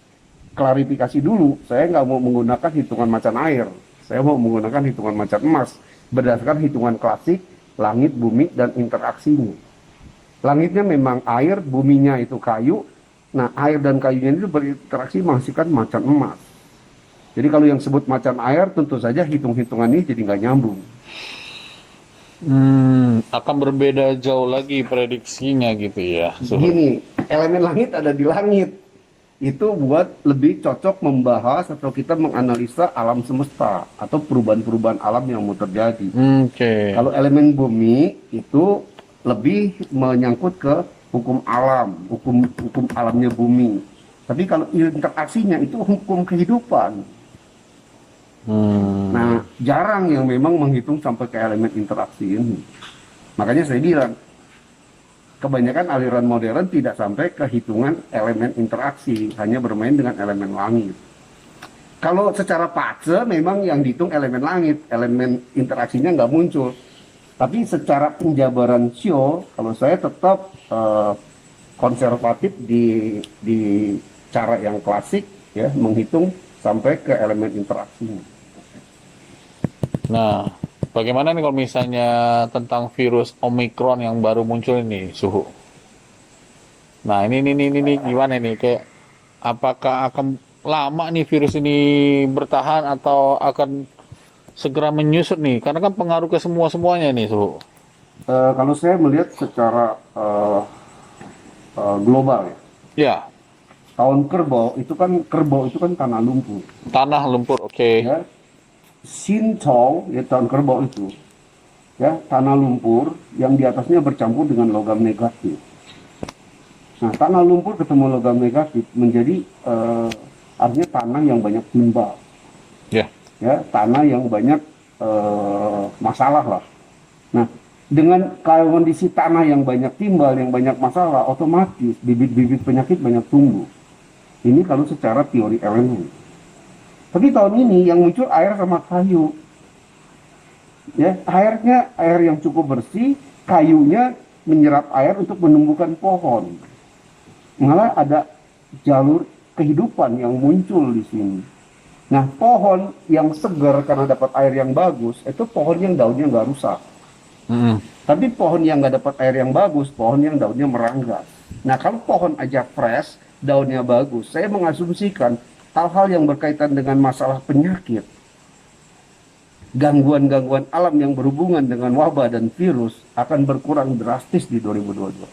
[SPEAKER 2] klarifikasi dulu. Saya nggak mau menggunakan hitungan macan air. Saya mau menggunakan hitungan macan emas berdasarkan hitungan klasik langit, bumi, dan interaksinya. Langitnya memang air, buminya itu kayu. Nah, air dan kayunya itu berinteraksi menghasilkan macan emas. Jadi kalau yang sebut macan air, tentu saja hitung-hitungannya jadi nggak nyambung.
[SPEAKER 1] Akan berbeda jauh lagi prediksinya gitu ya.
[SPEAKER 2] Gini, elemen langit ada di langit. Itu buat lebih cocok membahas atau kita menganalisa alam semesta atau perubahan-perubahan alam yang mau terjadi.
[SPEAKER 1] Oke.
[SPEAKER 2] Kalau elemen bumi itu lebih menyangkut ke hukum alam, hukum alamnya bumi. Tapi kalau interaksinya itu hukum kehidupan. Nah, jarang yang memang menghitung sampai ke elemen interaksi ini. Makanya saya bilang, kebanyakan aliran modern tidak sampai ke hitungan elemen interaksi, hanya bermain dengan elemen langit. Kalau secara pace memang yang dihitung elemen langit, elemen interaksinya nggak muncul. Tapi secara penjabaran show, kalau saya tetap konservatif di cara yang klasik, ya, menghitung sampai ke elemen interaksinya.
[SPEAKER 1] Nah, bagaimana nih kalau misalnya tentang virus Omicron yang baru muncul ini, Suhu? Nah, ini gimana nih? Kayak apakah akan lama nih virus ini bertahan atau akan segera menyusut nih? Karena kan pengaruh ke semuanya nih, Suhu.
[SPEAKER 2] Kalau saya melihat secara global ya,
[SPEAKER 1] Ya,
[SPEAKER 2] tahun kerbau itu kan tanah lumpur.
[SPEAKER 1] tanah lumpur, oke.
[SPEAKER 2] Ya, Sintong ya, tahun kerbau itu ya, tanah lumpur yang di atasnya bercampur dengan logam negatif. Nah, tanah lumpur ketemu logam negatif menjadi artinya tanah yang banyak timbal.
[SPEAKER 1] Ya.
[SPEAKER 2] Ya, tanah yang banyak masalah lah. Nah, dengan kondisi tanah yang banyak timbal, yang banyak masalah, otomatis bibit-bibit penyakit banyak tumbuh. Ini kalau secara teori elemen. Tapi tahun ini yang muncul air sama kayu. Ya, airnya air yang cukup bersih, kayunya menyerap air untuk menumbuhkan pohon. Malah ada jalur kehidupan yang muncul di sini. Nah, pohon yang segar karena dapat air yang bagus, itu pohon yang daunnya nggak rusak. Tapi pohon yang nggak dapat air yang bagus, pohon yang daunnya meranggas. Nah, kalau pohon aja fresh, daunnya bagus, saya mengasumsikan hal-hal yang berkaitan dengan masalah penyakit, gangguan-gangguan alam yang berhubungan dengan wabah dan virus akan berkurang drastis di 2022.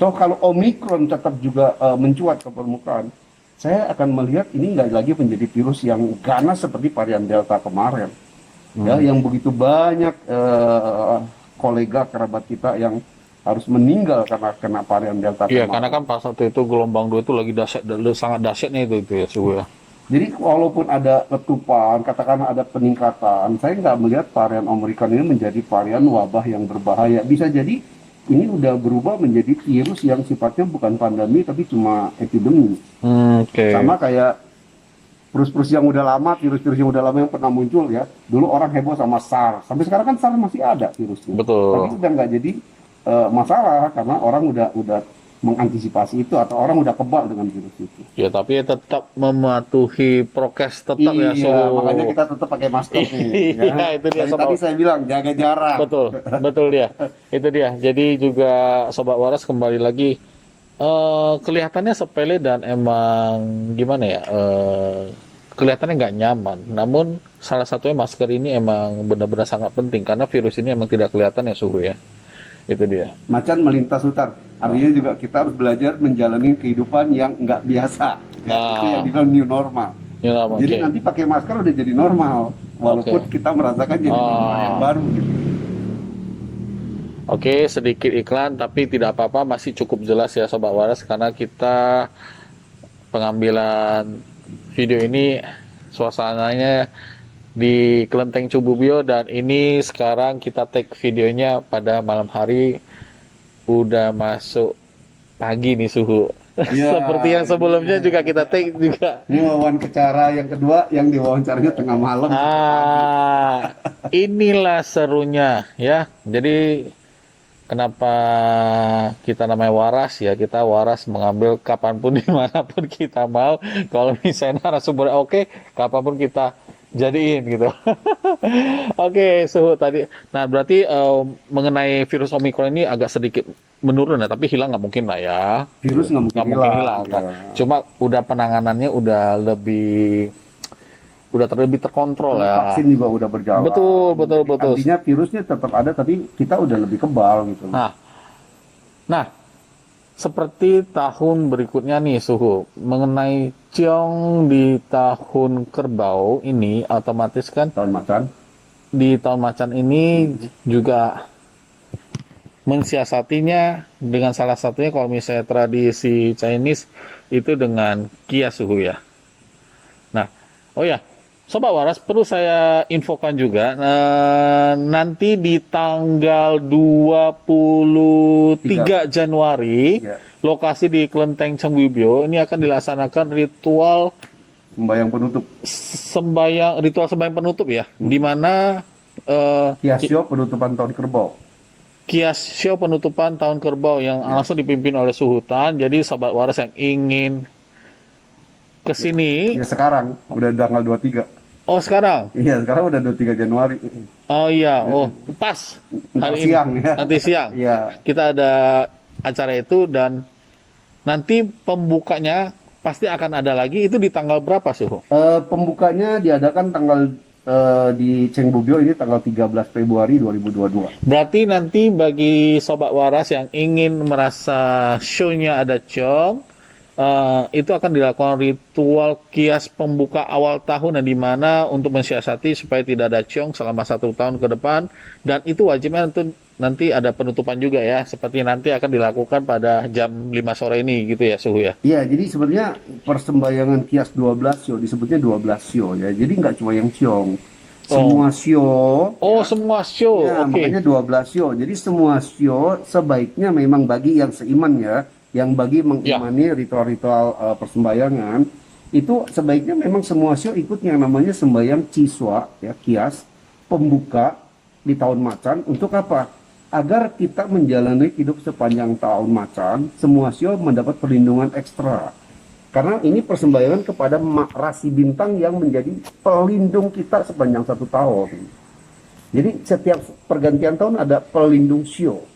[SPEAKER 2] Toh kalau Omikron tetap juga mencuat ke permukaan, saya akan melihat ini nggak lagi menjadi virus yang ganas seperti varian Delta kemarin, ya, yang begitu banyak kolega kerabat kita yang harus meninggal karena kena varian Delta
[SPEAKER 1] Iya,
[SPEAKER 2] kemarin.
[SPEAKER 1] karena kan pas waktu itu gelombang 2 itu lagi dahsyat, sangat dahsyatnya itu ya suhu ya.
[SPEAKER 2] Jadi walaupun ada letupan, katakanlah ada peningkatan, saya nggak melihat varian Omicron ini menjadi varian wabah yang berbahaya. Bisa jadi ini udah berubah menjadi virus yang sifatnya bukan pandemi tapi cuma epidemi.
[SPEAKER 1] Oke.
[SPEAKER 2] Sama kayak virus-virus yang udah lama, virus-virus yang udah lama yang pernah muncul ya. Dulu orang heboh sama SARS. Sampai sekarang kan SARS masih ada virusnya.
[SPEAKER 1] Betul.
[SPEAKER 2] Tapi udah nggak jadi masalah karena orang udah mengantisipasi itu atau orang udah kebal dengan virus itu.
[SPEAKER 1] Ya, tapi tetap mematuhi prokes tetap ya,
[SPEAKER 2] Iya, makanya kita tetap pakai masker nih.
[SPEAKER 1] Iya, itu dia,
[SPEAKER 2] Dari
[SPEAKER 1] Sobat.
[SPEAKER 2] tadi saya bilang jaga jarak.
[SPEAKER 1] Betul, betul dia. Itu dia. Jadi juga Sobat Waras kembali lagi, kelihatannya sepele dan emang gimana ya? Kelihatannya nggak nyaman. Namun salah satunya masker ini emang benar-benar sangat penting karena virus ini emang tidak kelihatan ya suhu ya. Itu dia.
[SPEAKER 2] Macan melintas hutan. Artinya juga kita harus belajar menjalani kehidupan yang nggak biasa. Ya, itu yang dibilang new normal.
[SPEAKER 1] Ya,
[SPEAKER 2] Jadi
[SPEAKER 1] oke.
[SPEAKER 2] nanti pakai masker udah jadi normal, walaupun
[SPEAKER 1] Oke.
[SPEAKER 2] kita merasakan jadi normal yang baru. Gitu.
[SPEAKER 1] Oke, sedikit iklan tapi tidak apa-apa, masih cukup jelas ya Sobat Waras karena kita pengambilan video ini suasananya di Kelenteng Cibubio dan ini sekarang kita take videonya pada malam hari, udah masuk pagi nih suhu.
[SPEAKER 2] Ya,
[SPEAKER 1] Seperti yang sebelumnya juga kita take juga.
[SPEAKER 2] Ini wawancara yang kedua yang diwawancaranya tengah malam.
[SPEAKER 1] Inilah serunya ya. Jadi kenapa kita namanya waras ya, kita waras mengambil kapanpun dimanapun kita mau. Kalau misalnya narasumber oke, kapanpun kita jadiin gitu. Oke, suhu tadi. Nah, berarti mengenai virus Omicron ini agak sedikit menurun ya, tapi hilang nggak mungkin lah ya.
[SPEAKER 2] Virus nggak mungkin hilang,
[SPEAKER 1] kan.
[SPEAKER 2] ya.
[SPEAKER 1] Cuma udah penanganannya udah lebih terkontrol ya.
[SPEAKER 2] Vaksin juga udah berjalan.
[SPEAKER 1] Betul.
[SPEAKER 2] Artinya virusnya tetap ada, tapi kita udah lebih kebal gitu.
[SPEAKER 1] Nah, seperti tahun berikutnya nih suhu, mengenai ciong di tahun kerbau ini otomatis kan
[SPEAKER 2] Tahun macan.
[SPEAKER 1] di tahun macan ini juga mensiasatinya dengan salah satunya kalau misalnya tradisi Chinese itu dengan kias suhu ya. Nah, oh ya, Sobat Waras perlu saya infokan juga nanti di tanggal 23 Januari
[SPEAKER 2] Ya.
[SPEAKER 1] lokasi di Kelenteng Cibubio ini akan dilaksanakan ritual
[SPEAKER 2] Sembayang penutup.
[SPEAKER 1] ritual sembahyang penutup ya, di mana
[SPEAKER 2] Kiasio penutupan tahun kerbau.
[SPEAKER 1] kias show penutupan tahun kerbau yang langsung dipimpin oleh Suhutan. Jadi Sobat Waras yang ingin kesini,
[SPEAKER 2] Ya sekarang udah tanggal 23.
[SPEAKER 1] oh sekarang,
[SPEAKER 2] Iya, sekarang udah 23 Januari.
[SPEAKER 1] oh iya, oh pas
[SPEAKER 2] Ntar
[SPEAKER 1] hari
[SPEAKER 2] siang
[SPEAKER 1] ini,
[SPEAKER 2] ya.
[SPEAKER 1] nanti siang
[SPEAKER 2] Iya.
[SPEAKER 1] kita ada acara itu dan nanti pembukanya pasti akan ada lagi. Itu di tanggal berapa Suhu?
[SPEAKER 2] Pembukanya diadakan di Cibubio ini tanggal 13 Februari 2022.
[SPEAKER 1] Berarti nanti bagi Sobat Waras yang ingin merasa show-nya ada ciong, itu akan dilakukan ritual kias pembuka awal tahun yang dimana untuk mensiasati supaya tidak ada ciong selama 1 tahun ke depan, dan itu wajibnya nanti ada penutupan juga ya, seperti nanti akan dilakukan pada jam 5 sore ini gitu ya Suhu ya.
[SPEAKER 2] Iya, jadi sebenarnya persembahyangan kias 12 sio disebutnya 12 sio ya. Jadi nggak cuma yang ciong. Semua sio.
[SPEAKER 1] Oh, semua show.
[SPEAKER 2] Ya,
[SPEAKER 1] Oke.
[SPEAKER 2] makanya 12 sio. Jadi semua sio sebaiknya memang bagi yang seiman ya, yang bagi mengimani ritual-ritual persembahyangan, itu sebaiknya memang semua sio ikut yang namanya sembahyang ciswa ya, kias pembuka di tahun macan. Untuk apa? Agar kita menjalani hidup sepanjang tahun macan, semua sio mendapat perlindungan ekstra. Karena ini persembahyangan kepada rasi bintang yang menjadi pelindung kita sepanjang 1 tahun. Jadi setiap pergantian tahun ada pelindung sio.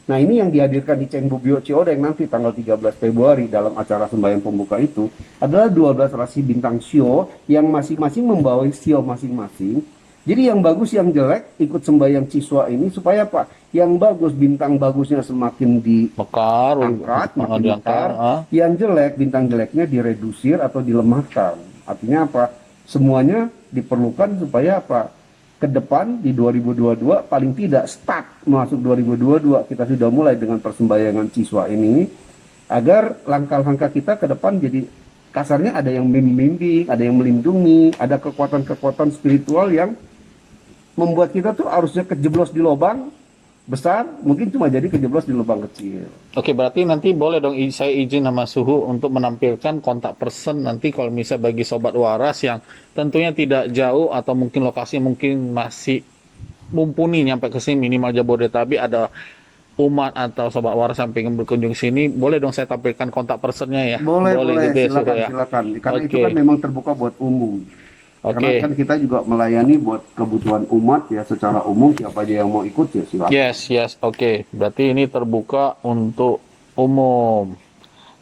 [SPEAKER 2] Nah, ini yang dihadirkan di Cibubio Ciodeng nanti tanggal 13 Februari dalam acara sembahyang pembuka itu adalah 12 rasi bintang sio yang masing-masing membawa sio masing-masing Jadi yang bagus yang jelek ikut sembahyang Ciswa ini supaya apa? Yang bagus bintang bagusnya semakin
[SPEAKER 1] Mekar,
[SPEAKER 2] diangkat, makin
[SPEAKER 1] diangkat,
[SPEAKER 2] mekar. Yang jelek bintang jeleknya diredusir atau dilemahkan. Artinya apa? Semuanya diperlukan supaya apa? Ke depan di 2022 paling tidak start masuk 2022 kita sudah mulai dengan persembahyangan Ciswa ini agar langkah-langkah kita ke depan jadi kasarnya ada yang membimbing, ada yang melindungi, ada kekuatan-kekuatan spiritual yang membuat kita tuh harusnya kejeblos di lubang besar, mungkin cuma jadi kejeblos di lubang kecil.
[SPEAKER 1] Oke, berarti nanti boleh dong saya izin sama Suhu untuk menampilkan kontak person nanti kalau misalnya bagi Sobat Waras yang tentunya tidak jauh atau mungkin lokasinya mungkin masih mumpuni nyampe ke sini minimal Jabodetabek ada umat atau Sobat Waras yang pengen berkunjung sini, boleh dong saya tampilkan kontak personnya ya?
[SPEAKER 2] Boleh,
[SPEAKER 1] gitu ya, Suhu
[SPEAKER 2] silakan,
[SPEAKER 1] ya?
[SPEAKER 2] silakan. Karena itu
[SPEAKER 1] Oke.
[SPEAKER 2] kan memang terbuka buat umum. Karena
[SPEAKER 1] Oke.
[SPEAKER 2] kan kita juga melayani buat kebutuhan umat ya secara umum, siapa aja yang mau ikut ya silakan.
[SPEAKER 1] Yes, oke. Berarti ini terbuka untuk umum.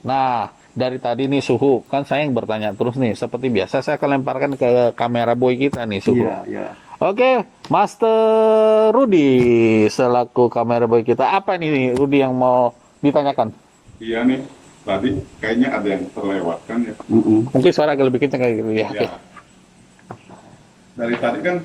[SPEAKER 1] Nah, dari tadi nih Suhu, kan saya yang bertanya terus nih. Seperti biasa saya akan lemparkan ke kamera boy kita nih Suhu.
[SPEAKER 2] Iya, iya.
[SPEAKER 1] Oke, Master Rudy selaku kamera boy kita. Apa nih Rudy yang mau ditanyakan?
[SPEAKER 3] Iya nih, tadi kayaknya ada yang terlewatkan ya.
[SPEAKER 1] Mungkin suara agak lebih kencang kayak gitu ya. Oke.
[SPEAKER 3] Ya, dari tadi kan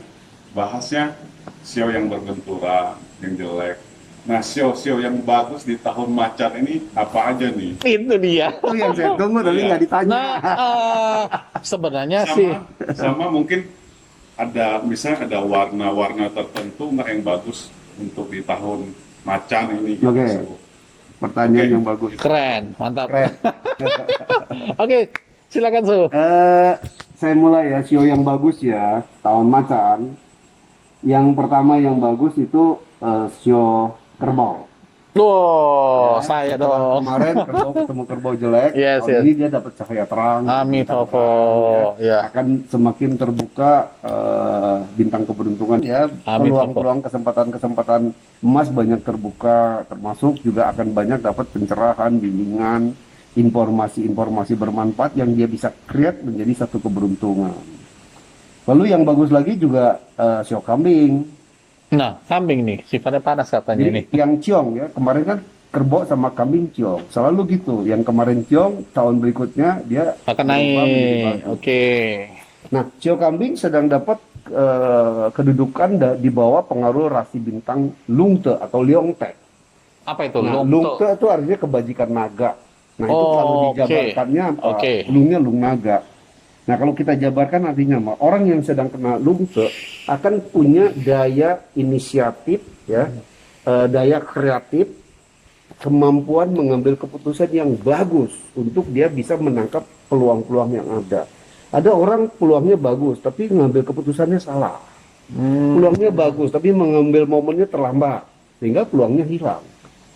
[SPEAKER 3] bahasnya sio yang berbenturan, yang jelek. Nah, sio-sio yang bagus di tahun macan ini apa aja nih?
[SPEAKER 1] Itu dia.
[SPEAKER 2] Itu yang saya tunggu tapi
[SPEAKER 3] Iya.
[SPEAKER 2] nggak ditanya.
[SPEAKER 1] Nah, sebenarnya sih
[SPEAKER 3] Sama mungkin ada misalnya ada warna-warna tertentu nggak yang bagus untuk di tahun macan ini.
[SPEAKER 2] Oke. Pertanyaan
[SPEAKER 3] Oke.
[SPEAKER 2] yang bagus.
[SPEAKER 1] keren, mantap.
[SPEAKER 2] Keren.
[SPEAKER 1] Oke, silakan Su.
[SPEAKER 2] Saya mulai ya, sio yang bagus ya, tahun macan. Yang pertama yang bagus itu sio kerbau.
[SPEAKER 1] Wow,
[SPEAKER 2] Ya,
[SPEAKER 1] saya
[SPEAKER 2] setelah
[SPEAKER 1] dong.
[SPEAKER 2] Kemarin kerbau ketemu kerbau jelek,
[SPEAKER 1] Yes,
[SPEAKER 2] tahun
[SPEAKER 1] yes.
[SPEAKER 2] ini dia dapat cahaya terang.
[SPEAKER 1] Amitofo, ya.
[SPEAKER 2] Akan semakin terbuka bintang keberuntungan ya,
[SPEAKER 1] Amin,
[SPEAKER 2] peluang-peluang kesempatan-kesempatan emas banyak terbuka, termasuk juga akan banyak dapat pencerahan, bimbingan, informasi-informasi bermanfaat yang dia bisa create menjadi satu keberuntungan. Lalu yang bagus lagi juga sio kambing.
[SPEAKER 1] Nah, kambing nih, sifatnya panas katanya
[SPEAKER 2] Jadi
[SPEAKER 1] nih.
[SPEAKER 2] yang ciong ya, kemarin kan kerbau sama kambing ciong. Selalu gitu, yang kemarin ciong, tahun berikutnya dia
[SPEAKER 1] Akan
[SPEAKER 2] berubah menjadi
[SPEAKER 1] naik.
[SPEAKER 2] bagus.
[SPEAKER 1] Oke.
[SPEAKER 2] Nah, sio kambing sedang dapat kedudukan di bawah pengaruh rasi bintang Lungte atau Leongte.
[SPEAKER 1] Apa itu?
[SPEAKER 2] Nah,
[SPEAKER 1] Lungto.
[SPEAKER 2] Lungte itu artinya kebajikan naga. Nah, itu
[SPEAKER 1] Oh,
[SPEAKER 2] kalau
[SPEAKER 1] oke.
[SPEAKER 2] dijabarkannya apa?
[SPEAKER 1] Oke.
[SPEAKER 2] Lungnya lung naga. Nah, kalau kita jabarkan artinya apa? Orang yang sedang kena Lungte akan punya daya inisiatif, ya, daya kreatif, kemampuan mengambil keputusan yang bagus untuk dia bisa menangkap peluang-peluang yang ada. Ada orang peluangnya bagus, tapi mengambil keputusannya salah. Peluangnya bagus, tapi mengambil momennya terlambat, sehingga peluangnya hilang.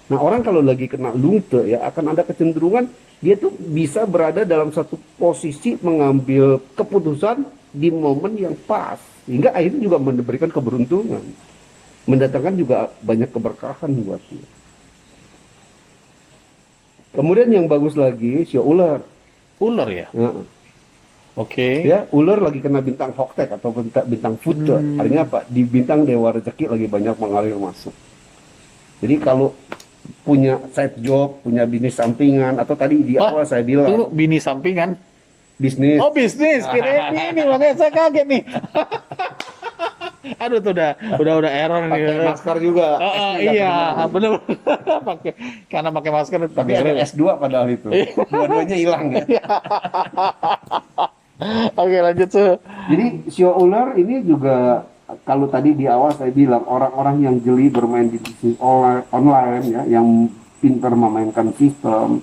[SPEAKER 2] Nah, orang kalau lagi kena lungte ya akan ada kecenderungan dia tuh bisa berada dalam satu posisi mengambil keputusan di momen yang pas, sehingga akhirnya juga memberikan keberuntungan, mendatangkan juga banyak keberkahan buat dia. Kemudian yang bagus lagi sio ular.
[SPEAKER 1] Ular ya?
[SPEAKER 2] Nah,
[SPEAKER 1] Oke.
[SPEAKER 2] ya, ular lagi kena bintang Hoktek atau bintang Fute. Artinya apa? Di bintang Dewa Rezeki lagi banyak mengalir masuk. Jadi kalau punya side job, punya bisnis sampingan, atau tadi di
[SPEAKER 1] Wah,
[SPEAKER 2] awal saya
[SPEAKER 1] Itu
[SPEAKER 2] bilang
[SPEAKER 1] bini sampingan.
[SPEAKER 2] bisnis.
[SPEAKER 1] Oh, bisnis. Kirain ini makanya saya kaget nih. Aduh, tuh udah error nih.
[SPEAKER 2] Pakai masker juga.
[SPEAKER 1] Oh,
[SPEAKER 2] S3 nggak
[SPEAKER 1] iya,
[SPEAKER 2] kedengeran.
[SPEAKER 1] bener. Pakai karena pakai masker
[SPEAKER 2] Tapi ada S2 padahal itu. Dua-duanya hilang ya.
[SPEAKER 1] Oke, lanjut Su.
[SPEAKER 2] Jadi sio ular ini juga kalau tadi di awal saya bilang orang-orang yang jeli bermain di bisnis online ya, yang pintar memainkan sistem.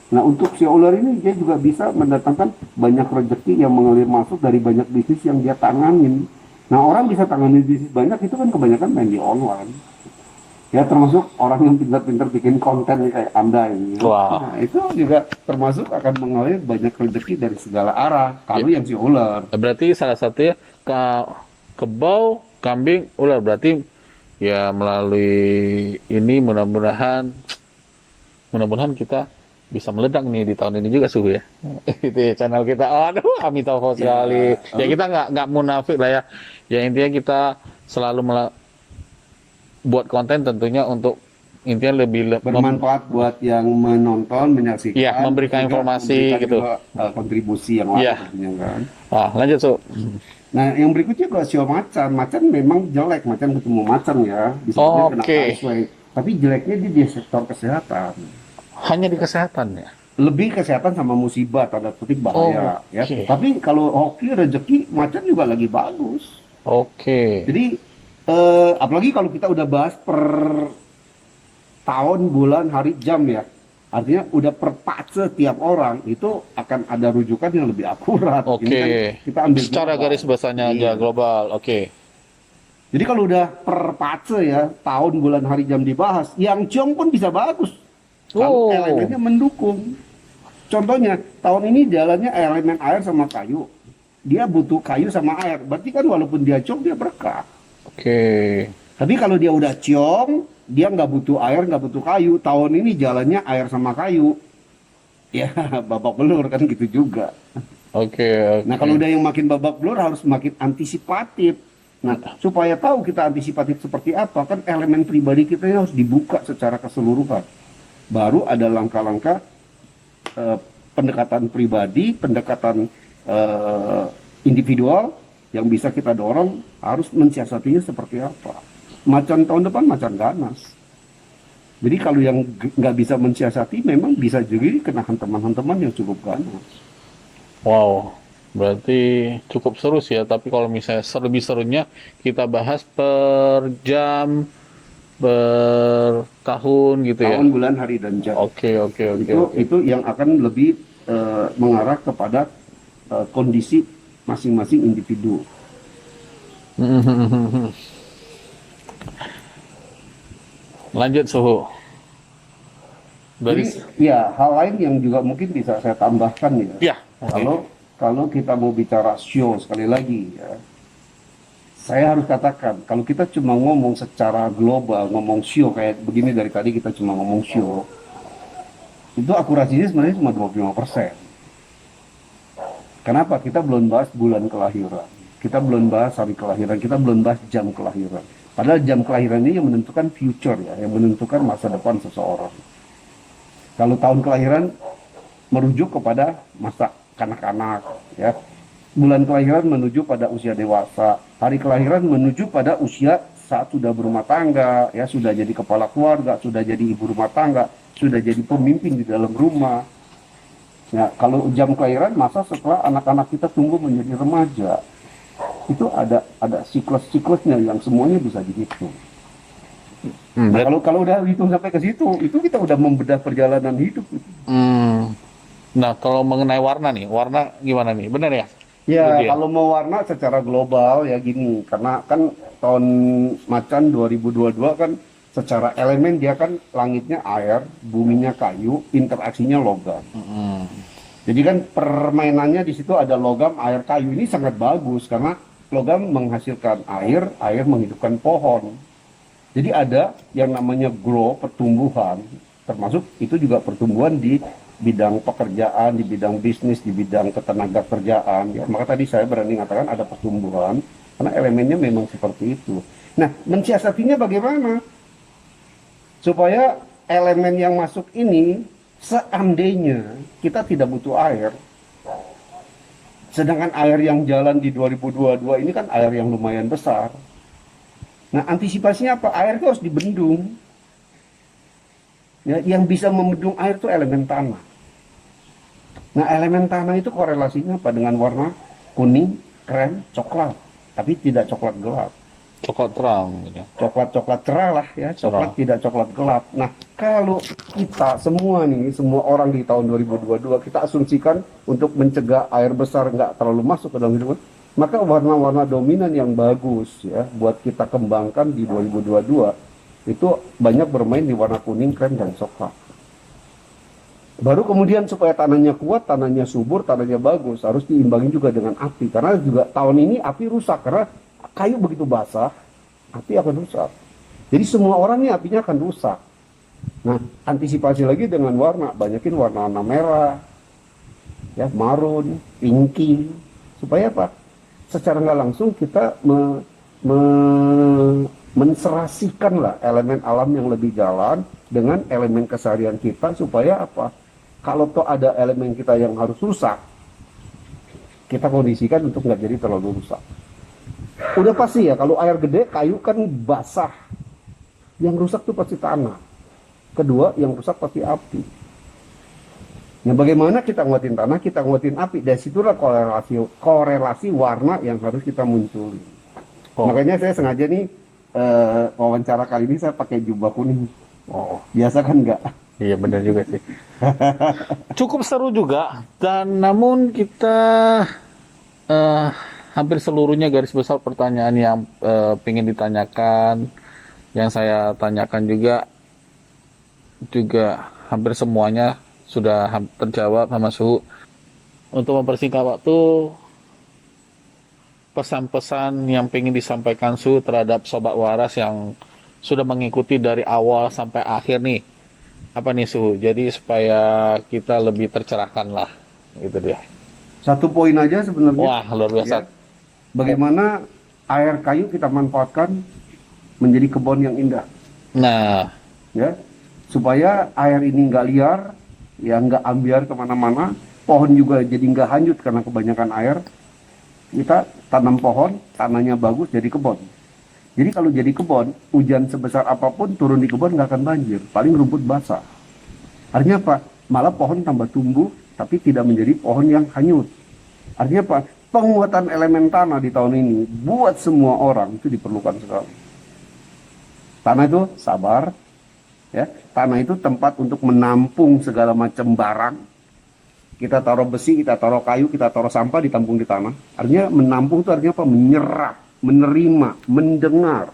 [SPEAKER 2] Nah, untuk sio ular ini dia juga bisa mendatangkan banyak rezeki yang mengalir masuk dari banyak bisnis yang dia tanganin. Nah, orang bisa tanganin bisnis banyak itu kan kebanyakan main di online. Ya, termasuk orang yang pintar-pintar bikin konten kayak Anda ini.
[SPEAKER 1] Wah.
[SPEAKER 2] Nah, itu juga termasuk akan mengalir banyak rezeki dari segala arah. Kalau yang sio ular.
[SPEAKER 1] Berarti salah satunya kebau, kambing, ular. Berarti ya melalui ini mudah-mudahan kita bisa meledak nih di tahun ini juga suhu ya. Itu ya channel kita. Aduh, amitofo sekali. Ya kita nggak munafik lah ya. Ya intinya kita selalu buat konten tentunya untuk intinya
[SPEAKER 2] bermanfaat buat yang menonton, menyaksikan,
[SPEAKER 1] iya, memberikan
[SPEAKER 2] juga
[SPEAKER 1] informasi
[SPEAKER 2] memberikan
[SPEAKER 1] gitu.
[SPEAKER 2] juga, kontribusi yang lain
[SPEAKER 1] Iya.
[SPEAKER 2] tentunya kan.
[SPEAKER 1] Lanjut Su.
[SPEAKER 2] Nah, yang berikutnya kalau sio macan, macan memang jelek, macan ketemu macan ya, bisa aja kena
[SPEAKER 1] Oke.
[SPEAKER 2] KSW. Tapi jeleknya di sektor kesehatan.
[SPEAKER 1] Hanya di kesehatan ya.
[SPEAKER 2] Lebih kesehatan sama musibah, tanda kutip bahaya ya.
[SPEAKER 1] Oke.
[SPEAKER 2] Tapi kalau hoki rezeki, macan juga lagi bagus.
[SPEAKER 1] Oke.
[SPEAKER 2] Jadi apalagi kalau kita udah bahas per tahun, bulan, hari, jam ya. Artinya udah per fase tiap orang itu akan ada rujukan yang lebih akurat. Ini
[SPEAKER 1] Oke.
[SPEAKER 2] kan kita ambil
[SPEAKER 1] Secara
[SPEAKER 2] global.
[SPEAKER 1] garis besarnya aja
[SPEAKER 2] Iya.
[SPEAKER 1] global. Oke.
[SPEAKER 2] Jadi kalau udah per fase ya, tahun, bulan, hari, jam dibahas, yang ciong pun bisa bagus. Kalau
[SPEAKER 1] Oh.
[SPEAKER 2] elemennya mendukung. Contohnya, tahun ini jalannya elemen air sama kayu. Dia butuh kayu sama air. Berarti kan walaupun dia ciong, dia berkah.
[SPEAKER 1] Oke.
[SPEAKER 2] Tapi kalau dia udah ciong, dia nggak butuh air, nggak butuh kayu. Tahun ini jalannya air sama kayu. Ya, babak belur kan gitu juga.
[SPEAKER 1] Oke.
[SPEAKER 2] Nah, kalau udah yang makin babak belur harus makin antisipatif. Nah, supaya tahu kita antisipatif seperti apa, kan elemen pribadi kita ini harus dibuka secara keseluruhan. Baru ada langkah-langkah pendekatan pribadi, pendekatan individual yang bisa kita dorong harus mensiasatinya seperti apa. Macan tahun depan macan ganas. Jadi kalau yang nggak bisa mensiasati memang bisa jadi kena teman-teman yang cukup ganas.
[SPEAKER 1] Wow. Berarti cukup seru sih ya. Tapi kalau misalnya lebih serunya kita bahas per jam, per tahun gitu ya.
[SPEAKER 2] Tahun, bulan, hari, dan jam.
[SPEAKER 1] Oke.
[SPEAKER 2] Itu yang akan lebih mengarah kepada kondisi masing-masing individu.
[SPEAKER 1] Lanjut Suhu.
[SPEAKER 2] Jadi ya hal lain yang juga mungkin bisa saya tambahkan ya.
[SPEAKER 1] Ya. Oke.
[SPEAKER 2] Kalau kita mau bicara show sekali lagi ya, saya harus katakan kalau kita cuma ngomong secara global, ngomong show kayak begini dari tadi kita cuma ngomong show, itu akurasinya sebenarnya cuma 25%. Kenapa? Kita belum bahas bulan kelahiran, kita belum bahas hari kelahiran, kita belum bahas jam kelahiran. Padahal jam kelahiran ini yang menentukan future ya, yang menentukan masa depan seseorang. Kalau tahun kelahiran merujuk kepada masa kanak-kanak ya. Bulan kelahiran menuju pada usia dewasa. Hari kelahiran menuju pada usia saat sudah berumah tangga, ya sudah jadi kepala keluarga, sudah jadi ibu rumah tangga, sudah jadi pemimpin di dalam rumah. Ya, kalau jam kelahiran masa setelah anak-anak kita tumbuh menjadi remaja. Itu ada siklus-siklusnya yang semuanya bisa dihitung. Nah, kalau udah hitung sampai ke situ, itu kita udah membedah perjalanan hidup.
[SPEAKER 1] Nah, kalau mengenai warna nih, warna gimana nih? Benar ya?
[SPEAKER 2] Ya, kalau mau warna secara global ya gini, karena kan tahun macan 2022 kan secara elemen dia kan langitnya air, buminya kayu, interaksinya logam. Jadi kan permainannya di situ ada logam, air, kayu. Ini sangat bagus karena logam menghasilkan air, air menghidupkan pohon. Jadi ada yang namanya grow, pertumbuhan, termasuk itu juga pertumbuhan di bidang pekerjaan, di bidang bisnis, di bidang ketenaga kerjaan. Ya, maka tadi saya berani mengatakan ada pertumbuhan, karena elemennya memang seperti itu. Nah, mensiasatinya bagaimana? Supaya elemen yang masuk ini, seandainya kita tidak butuh air, sedangkan air yang jalan di 2022 ini kan air yang lumayan besar. Nah, antisipasinya apa? Air itu harus dibendung. Ya, yang bisa membendung air itu elemen tanah. Nah, elemen tanah itu korelasinya apa? Dengan warna kuning, krem, coklat. Tapi tidak coklat gelap.
[SPEAKER 1] Coklat terang gitu.
[SPEAKER 2] Coklat-coklat cerah lah ya, coklat tidak coklat gelap. Nah, kalau kita semua nih, semua orang di tahun 2022, kita asumsikan untuk mencegah air besar nggak terlalu masuk ke dalam hidup, maka warna-warna dominan yang bagus ya buat kita kembangkan di 2022 itu banyak bermain di warna kuning, krem, dan coklat. Baru kemudian supaya tanahnya kuat, tanahnya subur, tanahnya bagus, harus diimbangi juga dengan api. Karena juga tahun ini api rusak, karena kayu begitu basah, api akan rusak. Jadi semua orang ini apinya akan rusak. Nah, antisipasi lagi dengan warna, banyakin warna-warna merah, ya, marun, pinky, supaya apa? Secara nggak langsung kita menserasikan lah elemen alam yang lebih jalan dengan elemen keseharian kita, supaya apa? Kalau toh ada elemen kita yang harus rusak, kita kondisikan untuk nggak jadi terlalu rusak. Udah pasti ya, kalau air gede, kayu kan basah. Yang rusak tuh pasti tanah. Kedua, yang rusak pasti api. Nah, bagaimana kita nguatin tanah, kita nguatin api. Dari situlah korelasi warna yang harus kita munculin.
[SPEAKER 1] Oh.
[SPEAKER 2] Makanya saya sengaja nih wawancara kali ini saya pakai jubah kuning.
[SPEAKER 1] Oh,
[SPEAKER 2] Biasa kan enggak?
[SPEAKER 1] iya benar juga sih. Cukup seru juga, dan namun kita eh, hampir seluruhnya garis besar pertanyaan yang pengen ditanyakan, yang saya tanyakan juga hampir semuanya sudah terjawab sama Suhu. Untuk mempersingkat waktu, pesan-pesan yang pengen disampaikan Suhu terhadap Sobat Waras yang sudah mengikuti dari awal sampai akhir nih, apa nih Suhu? Jadi supaya kita lebih tercerahkan lah, gitu dia.
[SPEAKER 2] Satu poin aja sebenarnya.
[SPEAKER 1] Wah, luar biasa.
[SPEAKER 2] Ya, bagaimana air kayu kita manfaatkan menjadi kebun yang indah.
[SPEAKER 1] Nah,
[SPEAKER 2] Ya, supaya air ini nggak liar, ya nggak ambiar kemana-mana, pohon juga jadi nggak hanyut karena kebanyakan air. Kita tanam pohon, tanahnya bagus, jadi kebun. Jadi kalau jadi kebun, hujan sebesar apapun turun di kebun nggak akan banjir, paling rumput basah. Artinya apa? Malah pohon tambah tumbuh, tapi tidak menjadi pohon yang hanyut. Artinya apa? Penguatan elemen tanah di tahun ini buat semua orang itu diperlukan sekali. Tanah itu sabar, ya. Tanah itu tempat untuk menampung segala macam barang. Kita taruh besi, kita taruh kayu, kita taruh sampah, ditampung di tanah. Artinya menampung itu artinya apa? Menyerap, menerima, mendengar.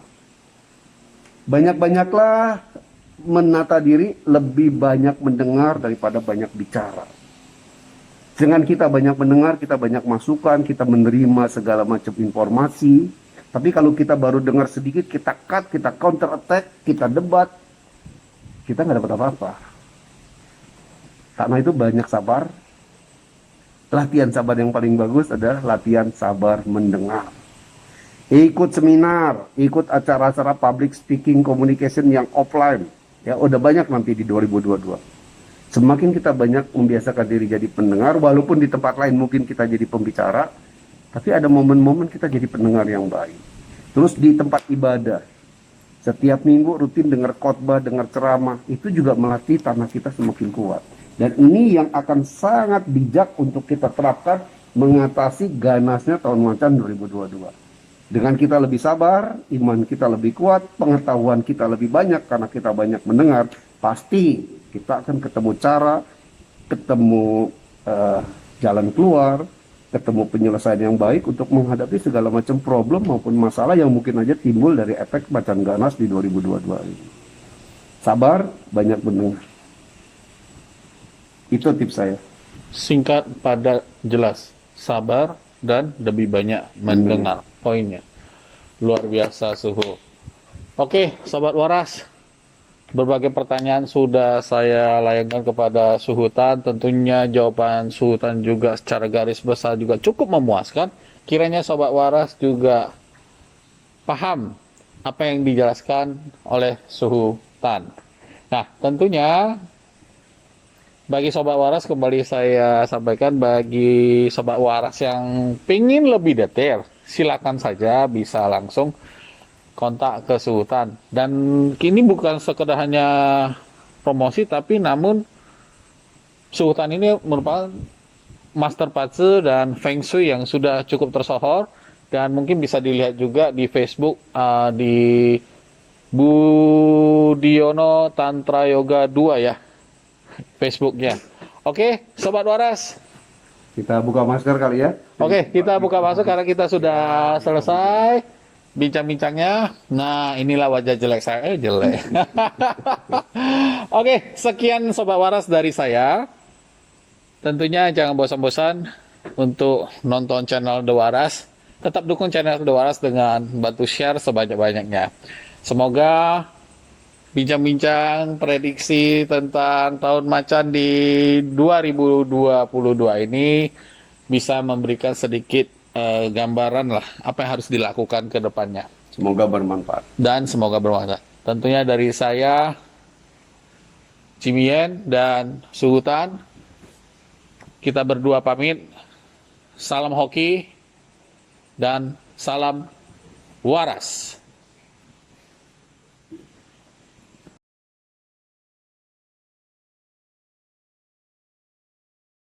[SPEAKER 2] Banyak-banyaklah menata diri, lebih banyak mendengar daripada banyak bicara. Dengan kita banyak mendengar, kita banyak masukan, kita menerima segala macam informasi. Tapi kalau kita baru dengar sedikit, kita cut, kita counter attack, kita debat, kita nggak dapat apa-apa. Karena itu banyak sabar. Latihan sabar yang paling bagus adalah latihan sabar mendengar. Ikut seminar, ikut acara-acara public speaking communication yang offline. Ya, udah banyak nanti di 2022. Semakin kita banyak membiasakan diri jadi pendengar, walaupun di tempat lain mungkin kita jadi pembicara, tapi ada momen-momen kita jadi pendengar yang baik. Terus di tempat ibadah, setiap minggu rutin dengar khotbah, dengar ceramah, itu juga melatih tanah kita semakin kuat. Dan ini yang akan sangat bijak untuk kita terapkan mengatasi ganasnya tahun macan 2022. Dengan kita lebih sabar, iman kita lebih kuat, pengetahuan kita lebih banyak karena kita banyak mendengar, pasti kita akan ketemu cara, ketemu jalan keluar, ketemu penyelesaian yang baik untuk menghadapi segala macam problem maupun masalah yang mungkin aja timbul dari efek macan ganas di 2022 ini. Sabar, banyak mendengar. Itu tips saya.
[SPEAKER 1] singkat, padat, jelas. Sabar dan lebih banyak mendengar. Poinnya. Luar biasa Suhu. Oke, Sobat Waras. Berbagai pertanyaan sudah saya layangkan kepada Suhutan. Tentunya jawaban Suhutan juga secara garis besar juga cukup memuaskan. Kiranya Sobat Waras juga paham apa yang dijelaskan oleh Suhutan. Nah, tentunya bagi Sobat Waras, kembali saya sampaikan, bagi Sobat Waras yang pingin lebih detail, silakan saja bisa langsung kontak ke Suhutan. Dan kini bukan sekedar hanya promosi, tapi namun Suhutan ini merupakan master patse dan feng shui yang sudah cukup tersohor, dan mungkin bisa dilihat juga di Facebook di Budiono Tantra Yoga 2 ya, Facebooknya. Oke, Sobat Waras.
[SPEAKER 2] Kita buka masker kali ya.
[SPEAKER 1] Oke, kita buka masker karena kita sudah selesai bincang-bincangnya. Nah, inilah wajah jelek saya. Jelek. Oke, sekian Sobat Waras dari saya. Tentunya jangan bosan-bosan untuk nonton channel The Waras. Tetap dukung channel The Waras dengan bantu share sebanyak-banyaknya. Semoga bincang-bincang prediksi tentang tahun macan di 2022 ini bisa memberikan sedikit gambaran lah apa yang harus dilakukan ke depannya.
[SPEAKER 2] Semoga bermanfaat.
[SPEAKER 1] Dan semoga bermanfaat. Tentunya dari saya, Cimien dan Suhutan, kita berdua pamit. Salam hoki dan salam waras.